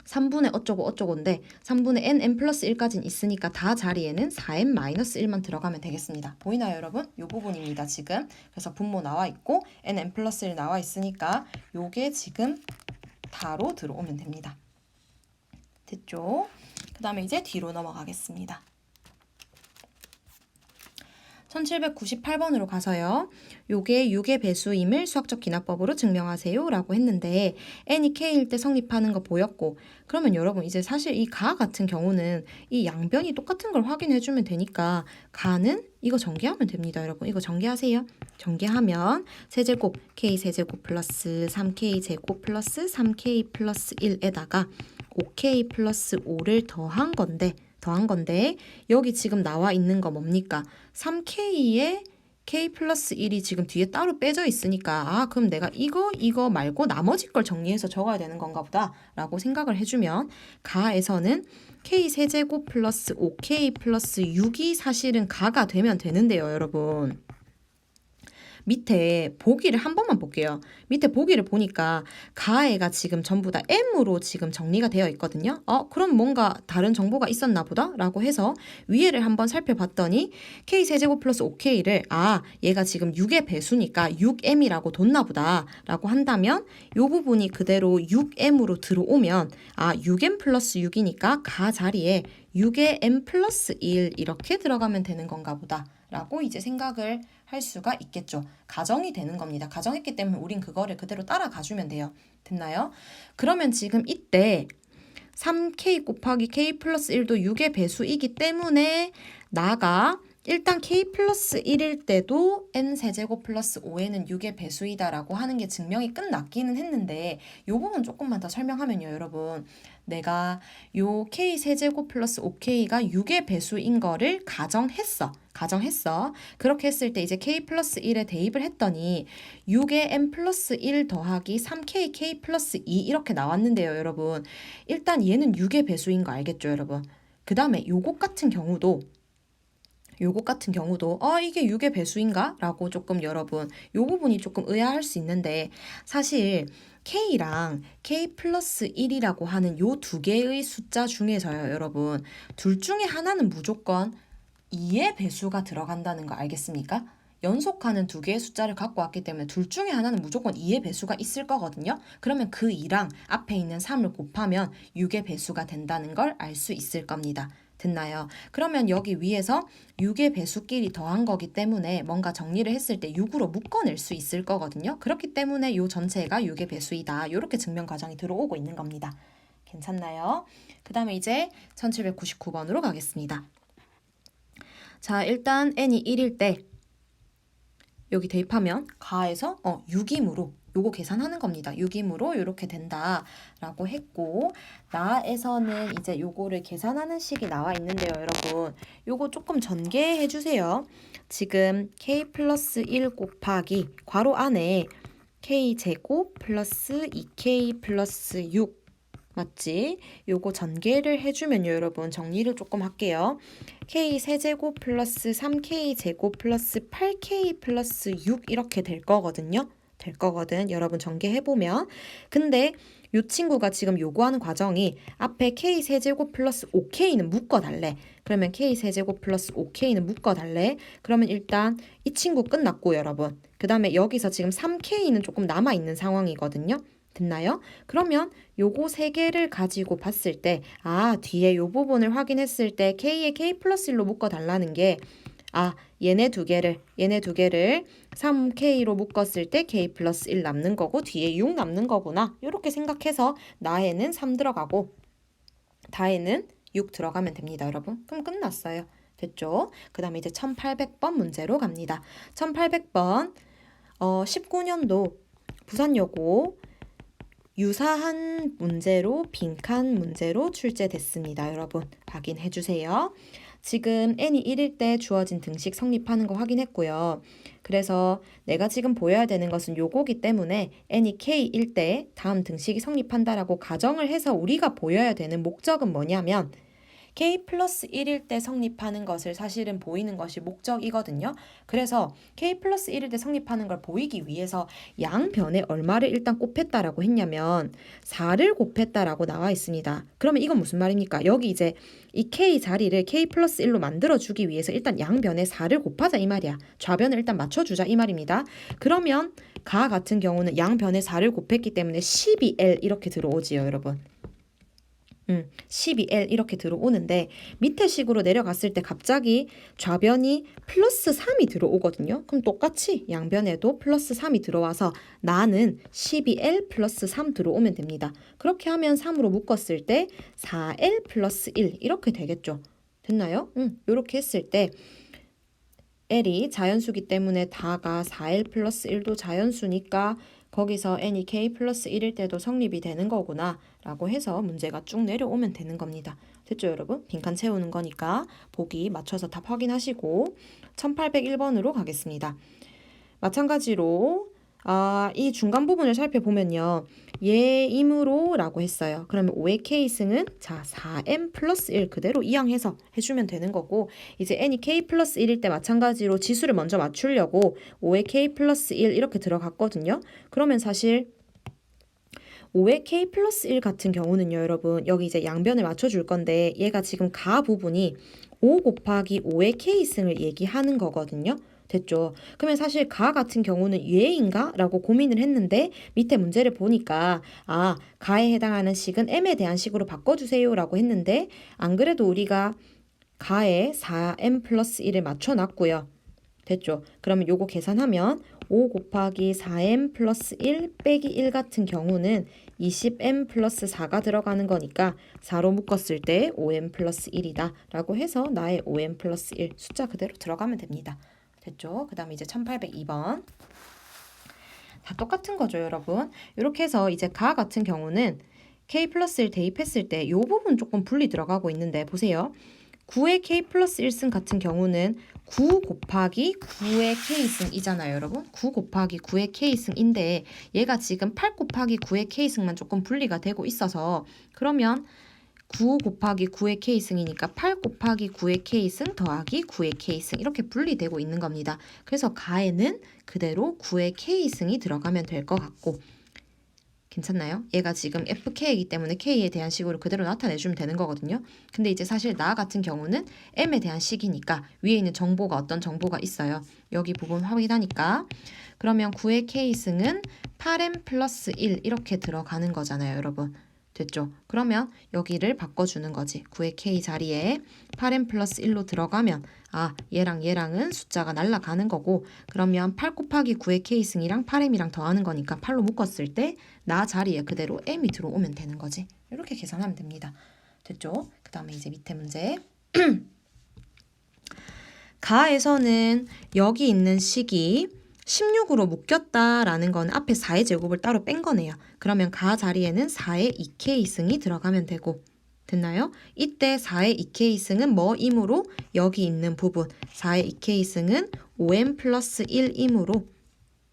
3분의 어쩌고 어쩌고인데 3분의 nn 플러스 1까지는 있으니까 다 자리에는 4n 마이너스 1만 들어가면 되겠습니다. 보이나요, 여러분? 이 부분입니다, 지금. 그래서 분모 나와 있고 nn 플러스 1 나와 있으니까 요게 지금 다로 들어오면 됩니다. 됐죠? 그 다음에 이제 뒤로 넘어가겠습니다. 1798번으로 가서요. 요게 6의 배수임을 수학적 기납법으로 증명하세요 라고 했는데 n이 k일 때 성립하는 거 보였고 그러면 여러분 이제 사실 이 가 같은 경우는 이 양변이 똑같은 걸 확인해주면 되니까 가는 이거 전개하면 됩니다, 여러분. 이거 전개하세요. 전개하면 세제곱 k 세제곱 플러스 3k 제곱 플러스 3k 플러스 1에다가 5k 플러스 5를 더한 건데 여기 지금 나와 있는 거 뭡니까? 3k에 k 플러스 1이 지금 뒤에 따로 빼져 있으니까 그럼 내가 이거 말고 나머지 걸 정리해서 적어야 되는 건가 보다 라고 생각을 해주면 가에서는 k 세제곱 플러스 5k 플러스 6이 사실은 가가 되면 되는데요, 여러분. 밑에 보기를 한 번만 볼게요. 밑에 보기를 보니까 가해가 지금 전부 다 M으로 지금 정리가 되어 있거든요. 그럼 뭔가 다른 정보가 있었나 보다 라고 해서 위에를 한번 살펴봤더니 K세제곱 플러스 5K를 얘가 지금 6의 배수니까 6M이라고 뒀나 보다 라고 한다면 이 부분이 그대로 6M으로 들어오면 6M 플러스 6이니까 가 자리에 6의 M 플러스 1 이렇게 들어가면 되는 건가 보다 라고 이제 생각을 할 수가 있겠죠. 가정이 되는 겁니다. 가정했기 때문에 우린 그거를 그대로 따라가주면 돼요. 됐나요? 그러면 지금 이때 3k 곱하기 k 플러스 1도 6의 배수이기 때문에 나가 일단 k 플러스 1일 때도 n 세제곱 플러스 5에는 6의 배수이다라고 하는 게 증명이 끝났기는 했는데 이 부분 조금만 더 설명하면요, 여러분. 내가 요 k 세제곱 플러스 5k가 6의 배수인 거를 가정했어. 그렇게 했을 때 이제 k 플러스 1에 대입을 했더니 6의 n 플러스 1 더하기 3k k 플러스 2 이렇게 나왔는데요, 여러분. 일단 얘는 6의 배수인 거 알겠죠, 여러분? 그 다음에 요것 같은 경우도 이게 6의 배수인가? 라고 조금 여러분 요 부분이 조금 의아할 수 있는데 사실 K랑 K 플러스 1이라고 하는 요 두 개의 숫자 중에서요, 여러분 둘 중에 하나는 무조건 2의 배수가 들어간다는 거 알겠습니까? 연속하는 두 개의 숫자를 갖고 왔기 때문에 둘 중에 하나는 무조건 2의 배수가 있을 거거든요. 그러면 그 2랑 앞에 있는 3을 곱하면 6의 배수가 된다는 걸 알 수 있을 겁니다. 됐나요? 그러면 여기 위에서 6의 배수끼리 더한 거기 때문에 뭔가 정리를 했을 때 6으로 묶어낼 수 있을 거거든요. 그렇기 때문에 이 전체가 6의 배수이다. 이렇게 증명 과정이 들어오고 있는 겁니다. 괜찮나요? 그 다음에 이제 1799번으로 가겠습니다. 자, 일단 n이 1일 때 여기 대입하면 가에서 6임으로 요거 계산하는 겁니다. 6임으로 이렇게 된다라고 했고 나에서는 이제 요거를 계산하는 식이 나와 있는데요, 여러분. 요거 조금 전개해 주세요. 지금 k 플러스 1 곱하기 괄호 안에 k제곱 플러스 2k 플러스 6 맞지? 요거 전개를 해주면요, 여러분. 정리를 조금 할게요. k 세제곱 플러스 3k 제곱 플러스 8k 플러스 6 이렇게 될 거거든요. 될 거거든. 여러분 전개해보면. 근데 요 친구가 지금 요구하는 과정이 앞에 k 세제곱 플러스 5k는 묶어달래. 그러면 k 세제곱 플러스 5k는 묶어달래. 그러면 일단 이 친구 끝났고, 여러분. 그 다음에 여기서 지금 3k는 조금 남아있는 상황이거든요. 됐나요? 그러면 요거 세 개를 가지고 봤을 때 뒤에 요 부분을 확인했을 때 k에 k 플러스 1로 묶어 달라는 게 얘네 두 개를 3k로 묶었을 때 k 플러스 1 남는 거고 뒤에 6 남는 거구나. 이렇게 생각해서 나에는 3 들어가고 다에는 6 들어가면 됩니다, 여러분. 그럼 끝났어요. 됐죠? 그 다음에 이제 1800번 문제로 갑니다. 1800번 19년도 부산여고 유사한 문제로 빈칸 문제로 출제됐습니다. 여러분 확인해 주세요. 지금 n이 1일 때 주어진 등식 성립하는 거 확인했고요. 그래서 내가 지금 보여야 되는 것은 요거기 때문에 n이 k일 때 다음 등식이 성립한다라고 가정을 해서 우리가 보여야 되는 목적은 뭐냐면 k 플러스 1일 때 성립하는 것을 사실은 보이는 것이 목적이거든요. 그래서 k 플러스 1일 때 성립하는 걸 보이기 위해서 양변에 얼마를 일단 곱했다라고 했냐면 4를 곱했다라고 나와 있습니다. 그러면 이건 무슨 말입니까? 여기 이제 이 k 자리를 k 플러스 1로 만들어주기 위해서 일단 양변에 4를 곱하자 이 말이야. 좌변을 일단 맞춰주자 이 말입니다. 그러면 가 같은 경우는 양변에 4를 곱했기 때문에 12L 이렇게 들어오지요, 여러분. 12L 이렇게 들어오는데 밑에 식으로 내려갔을 때 갑자기 좌변이 플러스 3이 들어오거든요. 그럼 똑같이 양변에도 플러스 3이 들어와서 나는 12L 플러스 3 들어오면 됩니다. 그렇게 하면 3으로 묶었을 때 4L 플러스 1 이렇게 되겠죠. 됐나요? 이렇게 했을 때 L이 자연수기 때문에 다가 4L 플러스 1도 자연수니까 거기서 n이 k 플러스 1일 때도 성립이 되는 거구나 라고 해서 문제가 쭉 내려오면 되는 겁니다. 됐죠, 여러분? 빈칸 채우는 거니까 보기 맞춰서 답 확인하시고 1801번으로 가겠습니다. 마찬가지로 이 중간 부분을 살펴보면요. 예이므로 라고 했어요. 그러면 5의 k승은 4m 플러스 1 그대로 이항해서 해주면 되는 거고 이제 n이 k 플러스 1일 때 마찬가지로 지수를 먼저 맞추려고 5의 k 플러스 1 이렇게 들어갔거든요. 그러면 사실 5의 k 플러스 1 같은 경우는요, 여러분 여기 이제 양변을 맞춰줄 건데 얘가 지금 가 부분이 5 곱하기 5의 k승을 얘기하는 거거든요. 됐죠. 그러면 사실 가 같은 경우는 예인가? 라고 고민을 했는데 밑에 문제를 보니까 가에 해당하는 식은 m에 대한 식으로 바꿔주세요 라고 했는데 안 그래도 우리가 가에 4m 플러스 1을 맞춰놨고요. 됐죠. 그러면 요거 계산하면 5 곱하기 4m 플러스 1 빼기 1 같은 경우는 20m 플러스 4가 들어가는 거니까 4로 묶었을 때 5m 플러스 1이다 라고 해서 나의 5m 플러스 1 숫자 그대로 들어가면 됩니다. 됐죠? 그 다음에 이제 1802번. 다 똑같은 거죠, 여러분. 이렇게 해서 이제 가 같은 경우는 k 플러스 1 대입했을 때 이 부분 조금 분리 들어가고 있는데 보세요. 9의 k 플러스 1승 같은 경우는 9 곱하기 9의 k승이잖아요, 여러분. 9 곱하기 9의 k승인데 얘가 지금 8 곱하기 9의 k승만 조금 분리가 되고 있어서 그러면 9 곱하기 9의 k승이니까 8 곱하기 9의 k승 더하기 9의 k승 이렇게 분리되고 있는 겁니다. 그래서 가에는 그대로 9의 k승이 들어가면 될 것 같고 괜찮나요? 얘가 지금 fk이기 때문에 k에 대한 식으로 그대로 나타내주면 되는 거거든요. 근데 이제 사실 나 같은 경우는 m에 대한 식이니까 위에 있는 정보가 어떤 정보가 있어요. 여기 부분 확인하니까 그러면 9의 k승은 8m 플러스 1 이렇게 들어가는 거잖아요, 여러분. 됐죠? 그러면 여기를 바꿔주는 거지. 9의 k 자리에 8m 플러스 1로 들어가면 얘랑 얘랑은 숫자가 날아가는 거고 그러면 8 곱하기 9의 k승이랑 8m이랑 더하는 거니까 8로 묶었을 때 나 자리에 그대로 m이 들어오면 되는 거지. 이렇게 계산하면 됩니다. 됐죠? 그 다음에 이제 밑에 문제. 가에서는 여기 있는 식이 16으로 묶였다라는 건 앞에 4의 제곱을 따로 뺀 거네요. 그러면 가 자리에는 4의 2k승이 들어가면 되고 됐나요? 이때 4의 2k승은 뭐이므로 여기 있는 부분 4의 2k승은 5m 플러스 1이므로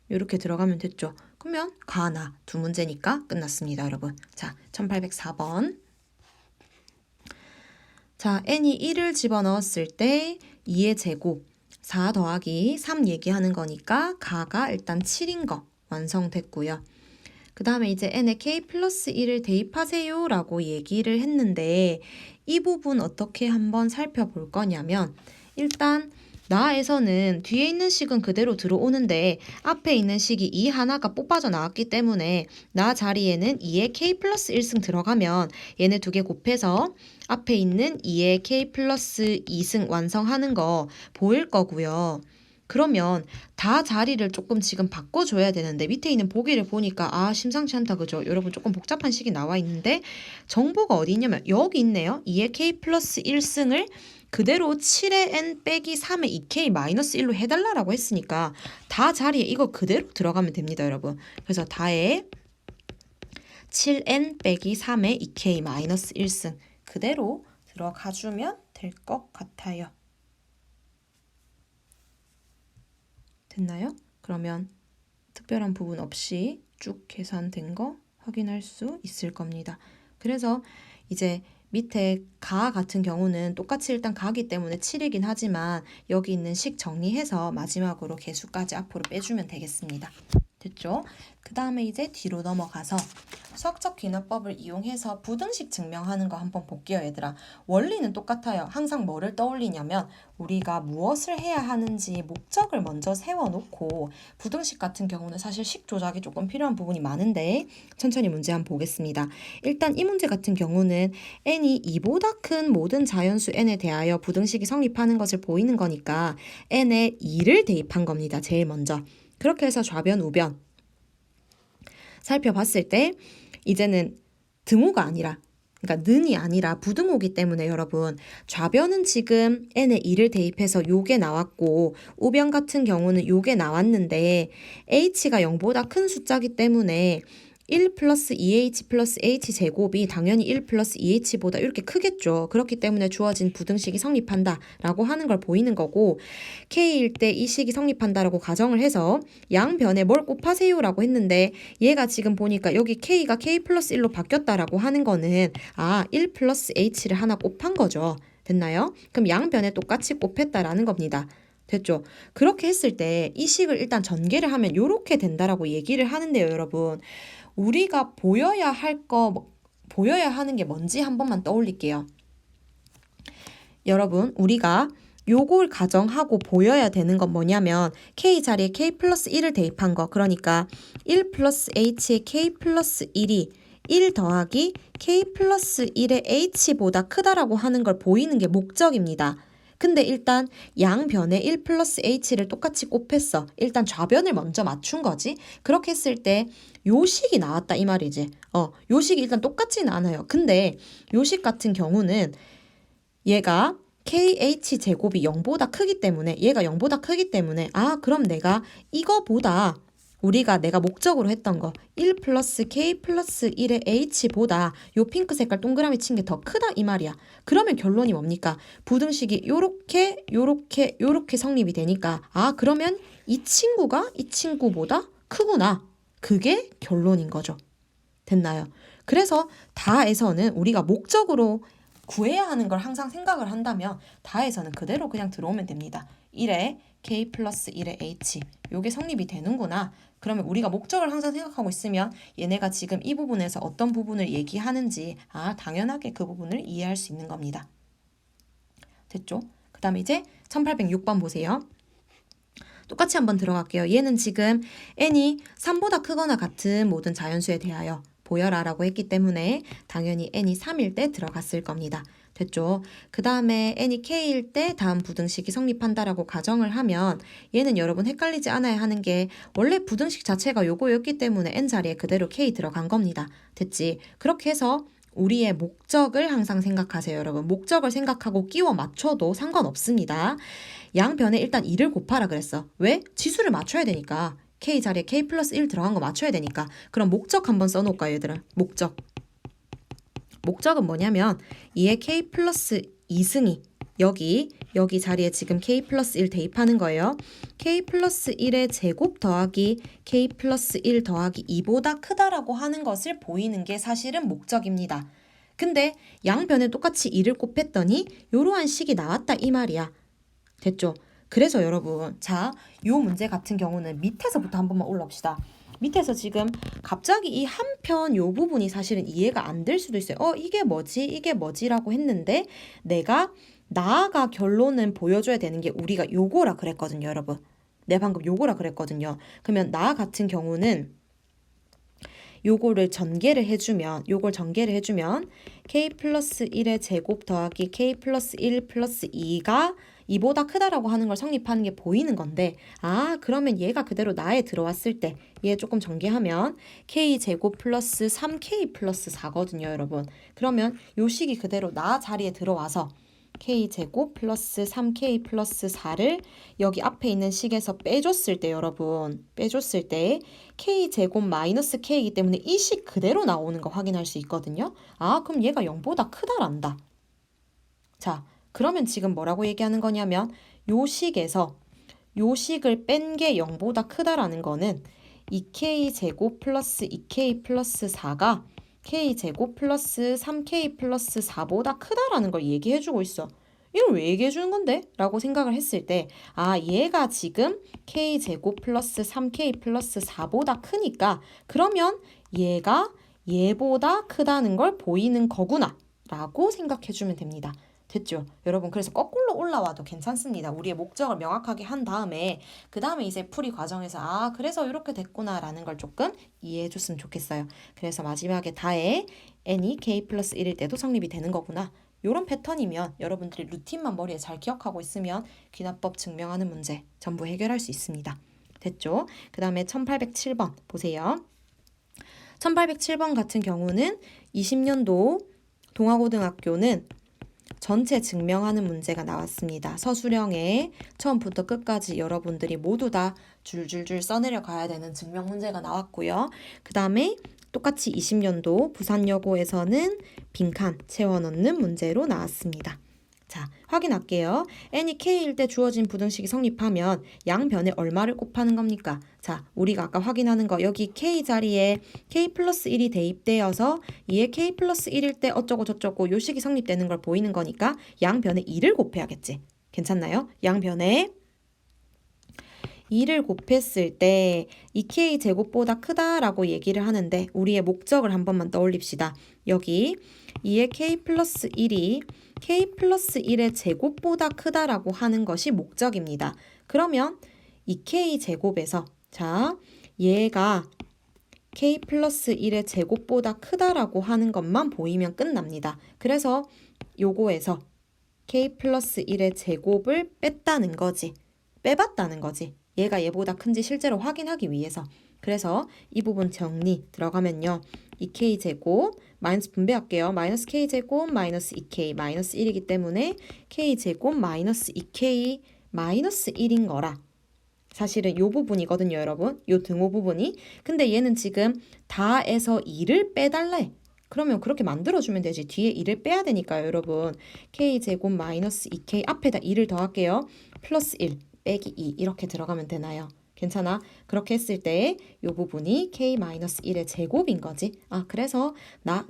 이렇게 들어가면 됐죠. 그러면 가나 두 문제니까 끝났습니다, 여러분. 자, 1804번. 자, n이 1을 집어넣었을 때 2의 제곱 4 더하기 3 얘기하는 거니까 가가 일단 7인 거 완성됐고요. 그 다음에 이제 n에 k 플러스 1을 대입하세요 라고 얘기를 했는데 이 부분 어떻게 한번 살펴볼 거냐면 일단 나에서는 뒤에 있는 식은 그대로 들어오는데 앞에 있는 식이 2 하나가 뽑아져 나왔기 때문에 나 자리에는 2의 k 플러스 1승 들어가면 얘네 두 개 곱해서 앞에 있는 2의 k 플러스 2승 완성하는 거 보일 거고요. 그러면 다 자리를 조금 지금 바꿔줘야 되는데 밑에 있는 보기를 보니까 심상치 않다 그죠? 여러분 조금 복잡한 식이 나와 있는데 정보가 어디 있냐면 여기 있네요. 2의 k 플러스 1승을 그대로 7의 n 빼기 3의 2k 마이너스 1로 해달라고 했으니까 다 자리에 이거 그대로 들어가면 됩니다, 여러분. 그래서 다에 7n 빼기 3의 2k 마이너스 1승 그대로 들어가주면 될 것 같아요. 됐나요? 그러면 특별한 부분 없이 쭉 계산된 거 확인할 수 있을 겁니다. 그래서 이제 밑에 가 같은 경우는 똑같이 일단 가기 때문에 7이긴 하지만 여기 있는 식 정리해서 마지막으로 개수까지 앞으로 빼주면 되겠습니다. 됐죠? 그 다음에 이제 뒤로 넘어가서 수학적 귀납법을 이용해서 부등식 증명하는 거 한번 볼게요, 얘들아. 원리는 똑같아요. 항상 뭐를 떠올리냐면 우리가 무엇을 해야 하는지 목적을 먼저 세워놓고 부등식 같은 경우는 사실 식 조작이 조금 필요한 부분이 많은데 천천히 문제 한번 보겠습니다. 일단 이 문제 같은 경우는 n이 2보다 큰 모든 자연수 n에 대하여 부등식이 성립하는 것을 보이는 거니까 n에 2를 대입한 겁니다. 제일 먼저. 그렇게 해서 좌변, 우변 살펴봤을 때 이제는 등호가 아니라 그러니까 는이 아니라 부등호기 때문에 여러분 좌변은 지금 n에 2를 대입해서 요게 나왔고 우변 같은 경우는 요게 나왔는데 h가 0보다 큰 숫자기 때문에 1 플러스 2h 플러스 h 제곱이 당연히 1 플러스 2h보다 이렇게 크겠죠. 그렇기 때문에 주어진 부등식이 성립한다 라고 하는 걸 보이는 거고 k일 때 이 식이 성립한다라고 가정을 해서 양변에 뭘 곱하세요 라고 했는데 얘가 지금 보니까 여기 k가 k 플러스 1로 바뀌었다라고 하는 거는 1 플러스 h를 하나 곱한 거죠. 됐나요? 그럼 양변에 똑같이 곱했다라는 겁니다. 됐죠? 그렇게 했을 때 이 식을 일단 전개를 하면 이렇게 된다라고 얘기를 하는데요, 여러분. 우리가 보여야 하는 게 뭔지 한 번만 떠올릴게요. 여러분, 우리가 요걸 가정하고 보여야 되는 건 뭐냐면 k 자리에 k 플러스 1을 대입한 거. 그러니까 1 플러스 h의 k 플러스 1이 1 더하기 k 플러스 1의 h보다 크다라고 하는 걸 보이는 게 목적입니다. 근데 일단 양변에 1 플러스 h를 똑같이 곱했어. 일단 좌변을 먼저 맞춘 거지. 그렇게 했을 때 요식이 나왔다 이 말이지. 요식이 일단 똑같지는 않아요. 근데 요식 같은 경우는 얘가 kh 제곱이 0보다 크기 때문에 얘가 0보다 크기 때문에 그럼 내가 이거보다 내가 목적으로 했던 거 1 플러스 k 플러스 1의 h보다 요 핑크 색깔 동그라미 친 게 더 크다 이 말이야. 그러면 결론이 뭡니까? 부등식이 요렇게 성립이 되니까 그러면 이 친구가 이 친구보다 크구나. 그게 결론인 거죠. 됐나요? 그래서 다에서는 우리가 목적으로 구해야 하는 걸 항상 생각을 한다면 다에서는 그대로 그냥 들어오면 됩니다. 1에 k 플러스 1의 h 요게 성립이 되는구나. 그러면 우리가 목적을 항상 생각하고 있으면 얘네가 지금 이 부분에서 어떤 부분을 얘기하는지 당연하게 그 부분을 이해할 수 있는 겁니다. 됐죠? 그 다음에 이제 1806번 보세요. 똑같이 한번 들어갈게요. 얘는 지금 n이 3보다 크거나 같은 모든 자연수에 대하여 보여라 라고 했기 때문에 당연히 n이 3일 때 들어갔을 겁니다. 됐죠? 그 다음에 n이 k일 때 다음 부등식이 성립한다라고 가정을 하면 얘는 여러분 헷갈리지 않아야 하는 게 원래 부등식 자체가 요거였기 때문에 n 자리에 그대로 k 들어간 겁니다. 됐지? 그렇게 해서 우리의 목적을 항상 생각하세요, 여러분. 목적을 생각하고 끼워 맞춰도 상관없습니다. 양변에 일단 2를 곱하라 그랬어. 왜? 지수를 맞춰야 되니까. k 자리에 k 플러스 1 들어간 거 맞춰야 되니까. 그럼 목적 한번 써놓을까요, 얘들아? 목적. 목적은 뭐냐면 2의 k 플러스 2승이 여기 자리에 지금 k 플러스 1 대입하는 거예요. k 플러스 1의 제곱 더하기 k 플러스 1 더하기 2보다 크다라고 하는 것을 보이는 게 사실은 목적입니다. 근데 양변에 똑같이 2를 곱했더니 이러한 식이 나왔다 이 말이야. 됐죠? 그래서 여러분, 자, 요 문제 같은 경우는 밑에서부터 한 번만 올라옵시다. 밑에서 지금 갑자기 이 한편 요 부분이 사실은 이해가 안 될 수도 있어요. 이게 뭐지? 이게 뭐지라고 했는데 내가 나아가 결론은 보여줘야 되는 게 우리가 요거라 그랬거든요, 여러분. 내 방금 요거라 그랬거든요. 그러면 나 같은 경우는 요걸 전개를 해주면 k 플러스 1의 제곱 더하기 k 플러스 1 플러스 2가 2보다 크다라고 하는 걸 성립하는 게 보이는 건데 그러면 얘가 그대로 나에 들어왔을 때 얘 조금 전개하면 k 제곱 플러스 3k 플러스 4거든요, 여러분. 그러면 요 식이 그대로 나 자리에 들어와서 k 제곱 플러스 3k 플러스 4를 여기 앞에 있는 식에서 빼줬을 때 여러분 빼줬을 때 k 제곱 마이너스 k이기 때문에 이 식 그대로 나오는 거 확인할 수 있거든요. 그럼 얘가 0보다 크다란다. 자, 그러면 지금 뭐라고 얘기하는 거냐면 요 식에서 요 식을 뺀 게 0보다 크다라는 거는 2k 제곱 플러스 2k 플러스 4가 k 제곱 플러스 3k 플러스 4보다 크다라는 걸 얘기해주고 있어. 이걸 왜 얘기해주는 건데? 라고 생각을 했을 때 얘가 지금 k 제곱 플러스 3k 플러스 4보다 크니까 그러면 얘가 얘보다 크다는 걸 보이는 거구나 라고 생각해주면 됩니다. 됐죠? 여러분, 그래서 거꾸로 올라와도 괜찮습니다. 우리의 목적을 명확하게 한 다음에 그 다음에 이제 풀이 과정에서 그래서 이렇게 됐구나 라는 걸 조금 이해해 줬으면 좋겠어요. 그래서 마지막에 다에 n이 k 플러스 1일 때도 성립이 되는 거구나. 이런 패턴이면 여러분들이 루틴만 머리에 잘 기억하고 있으면 귀납법 증명하는 문제 전부 해결할 수 있습니다. 됐죠? 그 다음에 1807번 보세요. 1807번 같은 경우는 20년도 동아고등학교는 전체 증명하는 문제가 나왔습니다. 서술형에 처음부터 끝까지 여러분들이 모두 다 줄줄줄 써내려 가야 되는 증명 문제가 나왔고요. 그 다음에 똑같이 20년도 부산여고에서는 빈칸 채워 넣는 문제로 나왔습니다. 자, 확인할게요. n이 k일 때 주어진 부등식이 성립하면 양변에 얼마를 곱하는 겁니까? 자, 우리가 아까 확인하는 거 여기 k 자리에 k 플러스 1이 대입되어서 이에 k 플러스 1일 때 어쩌고 저쩌고 요 식이 성립되는 걸 보이는 거니까 양변에 2를 곱해야겠지. 괜찮나요? 양변에 2를 곱했을 때 2k 제곱보다 크다라고 얘기를 하는데 우리의 목적을 한 번만 떠올립시다. 여기 2의 k 플러스 1이 k 플러스 1의 제곱보다 크다라고 하는 것이 목적입니다. 그러면 2k 제곱에서 자, 얘가 k 플러스 1의 제곱보다 크다라고 하는 것만 보이면 끝납니다. 그래서 요거에서 k 플러스 1의 제곱을 뺐다는 거지. 빼봤다는 거지. 얘가 얘보다 큰지 실제로 확인하기 위해서. 그래서 이 부분 정리 들어가면요. 2k 제곱 마이너스 분배할게요. 마이너스 k 제곱 마이너스 2k 마이너스 1이기 때문에 k 제곱 마이너스 2k 마이너스 1인 거라. 사실은 요 부분이거든요, 여러분. 요 등호 부분이. 근데 얘는 지금 다에서 2를 빼달래. 그러면 그렇게 만들어주면 되지. 뒤에 2를 빼야 되니까요, 여러분. k 제곱 마이너스 2k 앞에다 2를 더할게요. 플러스 1 빼기 2 이렇게 들어가면 되나요? 괜찮아? 그렇게 했을 때 이 부분이 k-1의 제곱인 거지. 아, 그래서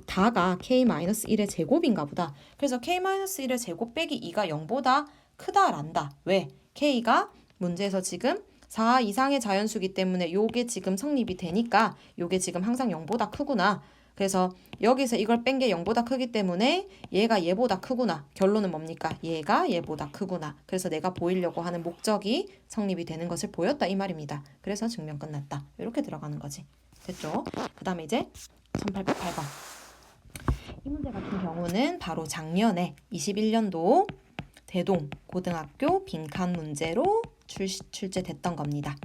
다가 k-1의 제곱인가 보다. 그래서 k-1의 제곱 빼기 2가 0보다 크다란다. 왜? k가 문제에서 지금 4 이상의 자연수기 때문에 요게 지금 성립이 되니까 요게 지금 항상 0보다 크구나. 그래서 여기서 이걸 뺀 게 0보다 크기 때문에 얘가 얘보다 크구나. 결론은 뭡니까? 얘가 얘보다 크구나. 그래서 내가 보이려고 하는 목적이 성립이 되는 것을 보였다 이 말입니다. 그래서 증명 끝났다. 이렇게 들어가는 거지. 됐죠? 그 다음에 이제 1808번. 이 문제 같은 경우는 바로 작년에 21년도 대동 고등학교 빈칸 문제로 출제됐던 겁니다.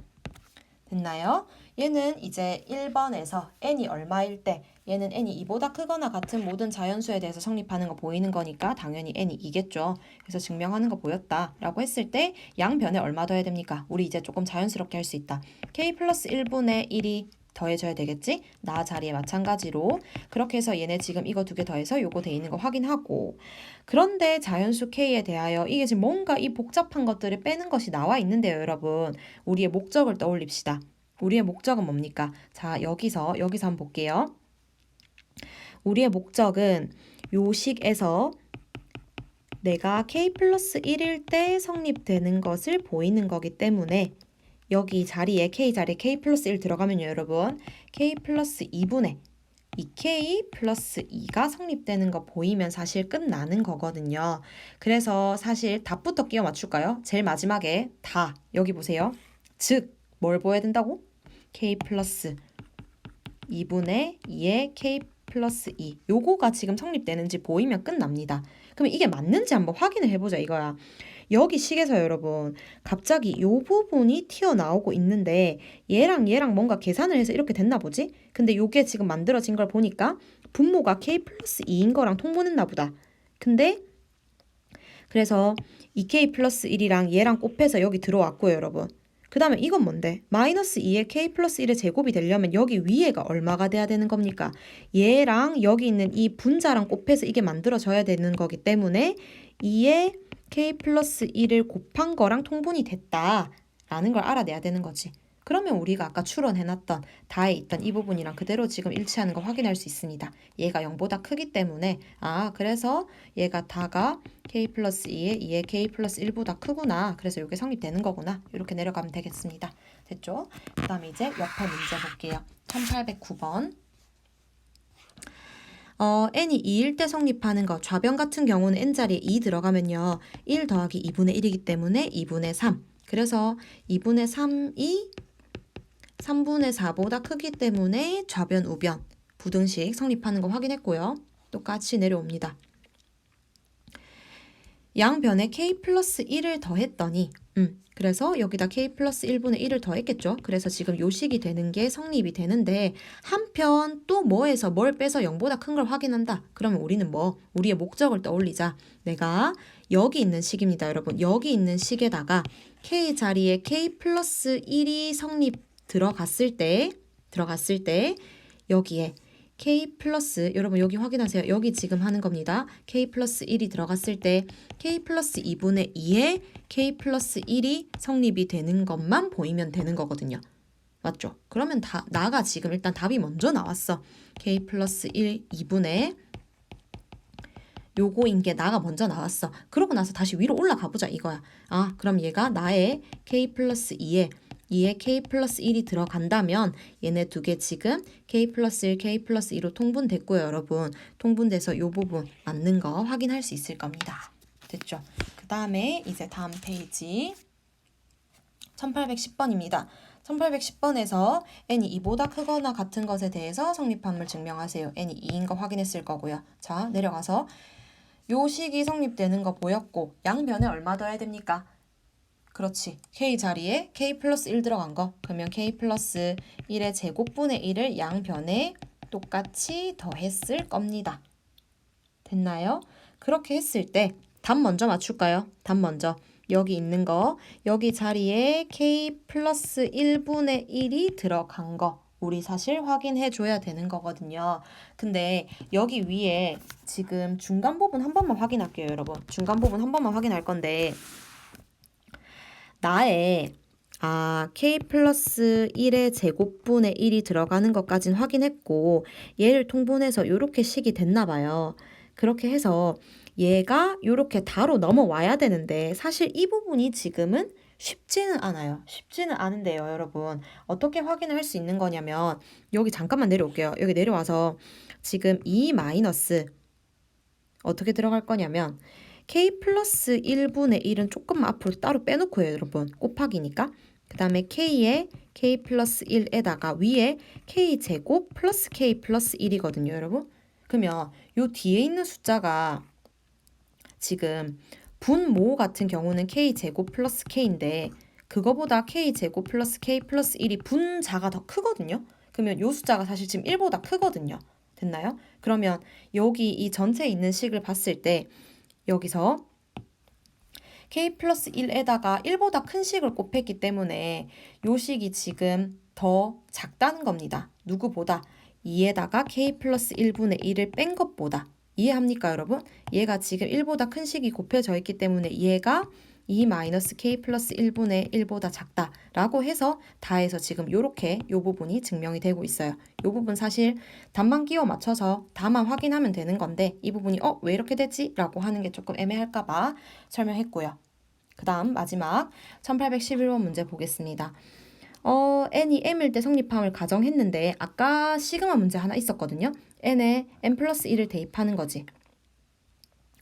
됐나요? 얘는 이제 1번에서 n이 얼마일 때 얘는 n이 2보다 크거나 같은 모든 자연수에 대해서 성립하는 거 보이는 거니까 당연히 n이 2겠죠. 그래서 증명하는 거 보였다 라고 했을 때 양변에 얼마 더해야 됩니까? 우리 이제 조금 자연스럽게 할 수 있다. k 플러스 1분의 1이 더해져야 되겠지? 나 자리에 마찬가지로 그렇게 해서 얘네 지금 이거 두 개 더해서 요거 돼 있는 거 확인하고 그런데 자연수 k에 대하여 이게 지금 뭔가 이 복잡한 것들을 빼는 것이 나와 있는데요, 여러분. 우리의 목적을 떠올립시다. 우리의 목적은 뭡니까? 자, 여기서 한번 볼게요. 우리의 목적은 요식에서 내가 k 플러스 1일 때 성립되는 것을 보이는 거기 때문에 여기 자리에 k 자리에 k 플러스 1 들어가면요, 여러분. k 플러스 2분의 이 k 플러스 2가 성립되는 거 보이면 사실 끝나는 거거든요. 그래서 사실 답부터 끼워 맞출까요? 제일 마지막에 다 여기 보세요. 즉 뭘 보여야 된다고? k 플러스 2분의 2의 k 플러스 2 요거가 지금 성립되는지 보이면 끝납니다. 그러면 이게 맞는지 한번 확인을 해보자 이거야. 여기 식에서 여러분 갑자기 요 부분이 튀어나오고 있는데 얘랑 뭔가 계산을 해서 이렇게 됐나 보지? 근데 요게 지금 만들어진 걸 보니까 분모가 k 플러스 2인 거랑 통분했나 보다. 근데 그래서 2k 플러스 1이랑 얘랑 곱해서 여기 들어왔고요, 여러분. 그 다음에 이건 뭔데? 마이너스 2의 k 플러스 1의 제곱이 되려면 여기 위에가 얼마가 돼야 되는 겁니까? 얘랑 여기 있는 이 분자랑 곱해서 이게 만들어져야 되는 거기 때문에 2의 k 플러스 1을 곱한 거랑 통분이 됐다라는 걸 알아내야 되는 거지. 그러면 우리가 아까 추론해놨던 다에 있던 이 부분이랑 그대로 지금 일치하는 거 확인할 수 있습니다. 얘가 0보다 크기 때문에 그래서 얘가 다가 k 플러스 2에 2의 k 플러스 1보다 크구나. 그래서 이게 성립되는 거구나. 이렇게 내려가면 되겠습니다. 됐죠? 그 다음에 이제 옆에 문제 볼게요. 1809번. n이 2일 때 성립하는 거 좌변 같은 경우는 n자리에 2 들어가면요. 1 더하기 2분의 1이기 때문에 2분의 3. 그래서 2분의 3이 3분의 4보다 크기 때문에 좌변, 우변, 부등식 성립하는 거 확인했고요. 똑같이 내려옵니다. 양변에 k 플러스 1을 더했더니 그래서 여기다 k 플러스 1분의 1을 더했겠죠. 그래서 지금 요식이 되는 게 성립이 되는데 한편 또 뭐에서 뭘 빼서 0보다 큰 걸 확인한다. 그러면 우리는 우리의 목적을 떠올리자. 내가 여기 있는 식입니다, 여러분. 여기 있는 식에다가 k 자리에 k 플러스 1이 들어갔을 때 여기에 k 플러스 여러분 여기 확인하세요. 여기 지금 하는 겁니다. k 플러스 1이 들어갔을 때 k 플러스 2분의 2에 k 플러스 1이 성립이 되는 것만 보이면 되는 거거든요. 맞죠? 그러면 나가 지금 일단 답이 먼저 나왔어. k 플러스 1 2분의 요거인 게 나가 먼저 나왔어. 그러고 나서 다시 위로 올라가 보자 이거야. 그럼 얘가 나의 k 플러스 2에 k 플러스 1이 들어간다면 얘네 두 개 지금 k 플러스 1, k 플러스 2로 통분됐고요, 여러분. 통분돼서 요 부분 맞는 거 확인할 수 있을 겁니다. 됐죠? 그 다음에 이제 다음 페이지 1810번입니다. 1810번에서 n이 2보다 크거나 같은 것에 대해서 성립함을 증명하세요. n이 2인 거 확인했을 거고요. 자, 내려가서 요 식이 성립되는 거 보였고 양변에 얼마 더해야 됩니까? 그렇지. k 자리에 k 플러스 1 들어간 거. 그러면 k 플러스 1의 제곱분의 1을 양변에 똑같이 더했을 겁니다. 됐나요? 그렇게 했을 때 답 먼저 맞출까요? 답 먼저. 여기 있는 거. 여기 자리에 k 플러스 1분의 1이 들어간 거. 우리 사실 확인해 줘야 되는 거거든요. 근데 여기 위에 지금 중간 부분 한 번만 확인할게요, 여러분. 중간 부분 한 번만 확인할 건데 나의 k 플러스 1의 제곱분의 1이 들어가는 것까진 확인했고 얘를 통분해서 이렇게 식이 됐나 봐요. 그렇게 해서 얘가 이렇게 다로 넘어와야 되는데 사실 이 부분이 지금은 쉽지는 않아요. 쉽지는 않은데요, 여러분. 어떻게 확인을 할 수 있는 거냐면 여기 잠깐만 내려올게요. 여기 내려와서 지금 이 마이너스 어떻게 들어갈 거냐면 k 플러스 1분의 1은 조금 앞으로 따로 빼놓고 요 여러분. 곱하기니까. 그 다음에 k에 k 플러스 1에다가 위에 k 제곱 플러스 k 플러스 1이거든요, 여러분. 그러면 요 뒤에 있는 숫자가 지금 분모 같은 경우는 k 제곱 플러스 k인데 그거보다 k 제곱 플러스 k 플러스 1이 분자가 더 크거든요. 그러면 요 숫자가 사실 지금 1보다 크거든요. 됐나요? 그러면 여기 이 전체에 있는 식을 봤을 때 여기서 k 플러스 1에다가 1보다 큰 식을 곱했기 때문에 요 식이 지금 더 작다는 겁니다. 누구보다 2에다가 k 플러스 1분의 1을 뺀 것보다. 이해합니까, 여러분? 얘가 지금 1보다 큰 식이 곱해져 있기 때문에 얘가 2 마이너스 k 플러스 1분의 1보다 작다라고 해서 다해서 지금 요렇게 요 부분이 증명이 되고 있어요. 요 부분 사실 답만 끼워 맞춰서 다만 확인하면 되는 건데 이 부분이 왜 이렇게 되지? 라고 하는 게 조금 애매할까 봐 설명했고요. 그 다음 마지막 1811번 문제 보겠습니다. n이 m일 때 성립함을 가정했는데 아까 시그마 문제 하나 있었거든요. n에 n 플러스 1을 대입하는 거지.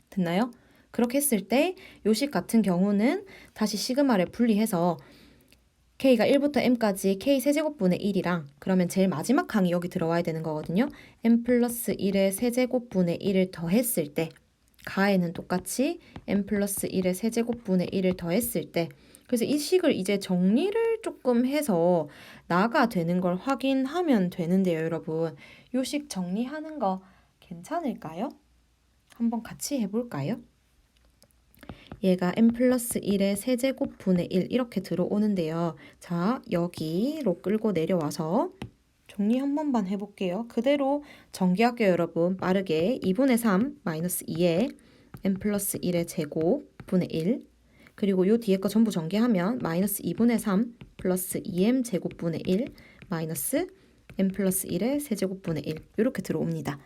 됐나요? 그렇게 했을 때 요식 같은 경우는 다시 시그마를 분리해서 k가 1부터 m까지 k 세제곱분의 1이랑 그러면 제일 마지막 항이 여기 들어와야 되는 거거든요. n 플러스 1의 세제곱분의 1을 더했을 때 가에는 똑같이 n 플러스 1의 세제곱분의 1을 더했을 때 그래서 이 식을 이제 정리를 조금 해서 나가 되는 걸 확인하면 되는데요, 여러분. 요 식 정리하는 거 괜찮을까요? 한번 같이 해볼까요? 얘가 n 플러스 1의 세제곱분의 1 이렇게 들어오는데요. 자, 여기로 끌고 내려와서 정리 한 번만 해볼게요. 그대로 전개할게요, 여러분. 빠르게 2분의 3 마이너스 2에 n 플러스 1의 제곱분의 1 그리고 요 뒤에 거 전부 전개하면 마이너스 2분의 3 플러스 2m 제곱분의 1 마이너스 n 플러스 1의 세제곱분의 1 이렇게 들어옵니다.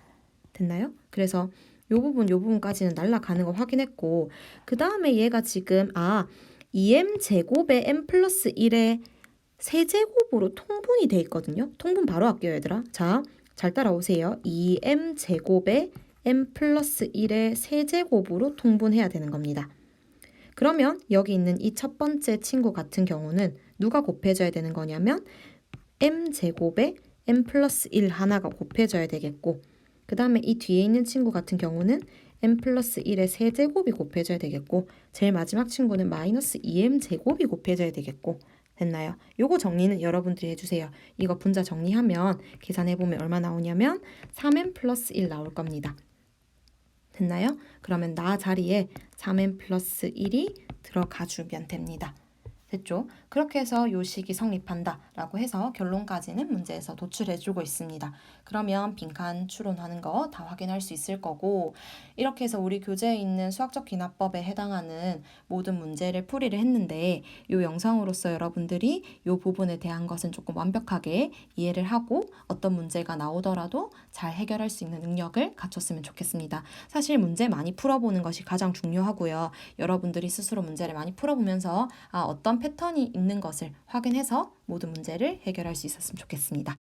됐나요? 그래서 요 부분까지는 날아가는 거 확인했고 그 다음에 얘가 지금 2m 제곱에 n 플러스 1의 세제곱으로 통분이 돼 있거든요. 통분 바로 할게요, 얘들아. 자, 잘 따라오세요. 2m 제곱에 n 플러스 1의 세제곱으로 통분해야 되는 겁니다. 그러면 여기 있는 이 첫 번째 친구 같은 경우는 누가 곱해져야 되는 거냐면 m 제곱에 n 플러스 1 하나가 곱해져야 되겠고 그 다음에 이 뒤에 있는 친구 같은 경우는 n 플러스 1의 세제곱이 곱해져야 되겠고 제일 마지막 친구는 마이너스 2m 제곱이 곱해져야 되겠고 됐나요? 요거 정리는 여러분들이 해주세요. 이거 분자 정리하면 계산해보면 얼마 나오냐면 3m 플러스 1 나올 겁니다. 됐나요? 그러면 나 자리에 3n 플러스 1이 들어가 주면 됩니다. 됐죠? 그렇게 해서 요 식이 성립한다 라고 해서 결론까지는 문제에서 도출해주고 있습니다. 그러면 빈칸 추론하는 거 다 확인할 수 있을 거고 이렇게 해서 우리 교재에 있는 수학적 기납법에 해당하는 모든 문제를 풀이를 했는데 요 영상으로서 여러분들이 요 부분에 대한 것은 조금 완벽하게 이해를 하고 어떤 문제가 나오더라도 잘 해결할 수 있는 능력을 갖췄으면 좋겠습니다. 사실 문제 많이 풀어보는 것이 가장 중요하고요. 여러분들이 스스로 문제를 많이 풀어보면서 어떤 패턴이 있는 것을 확인해서 모든 문제를 해결할 수 있었으면 좋겠습니다.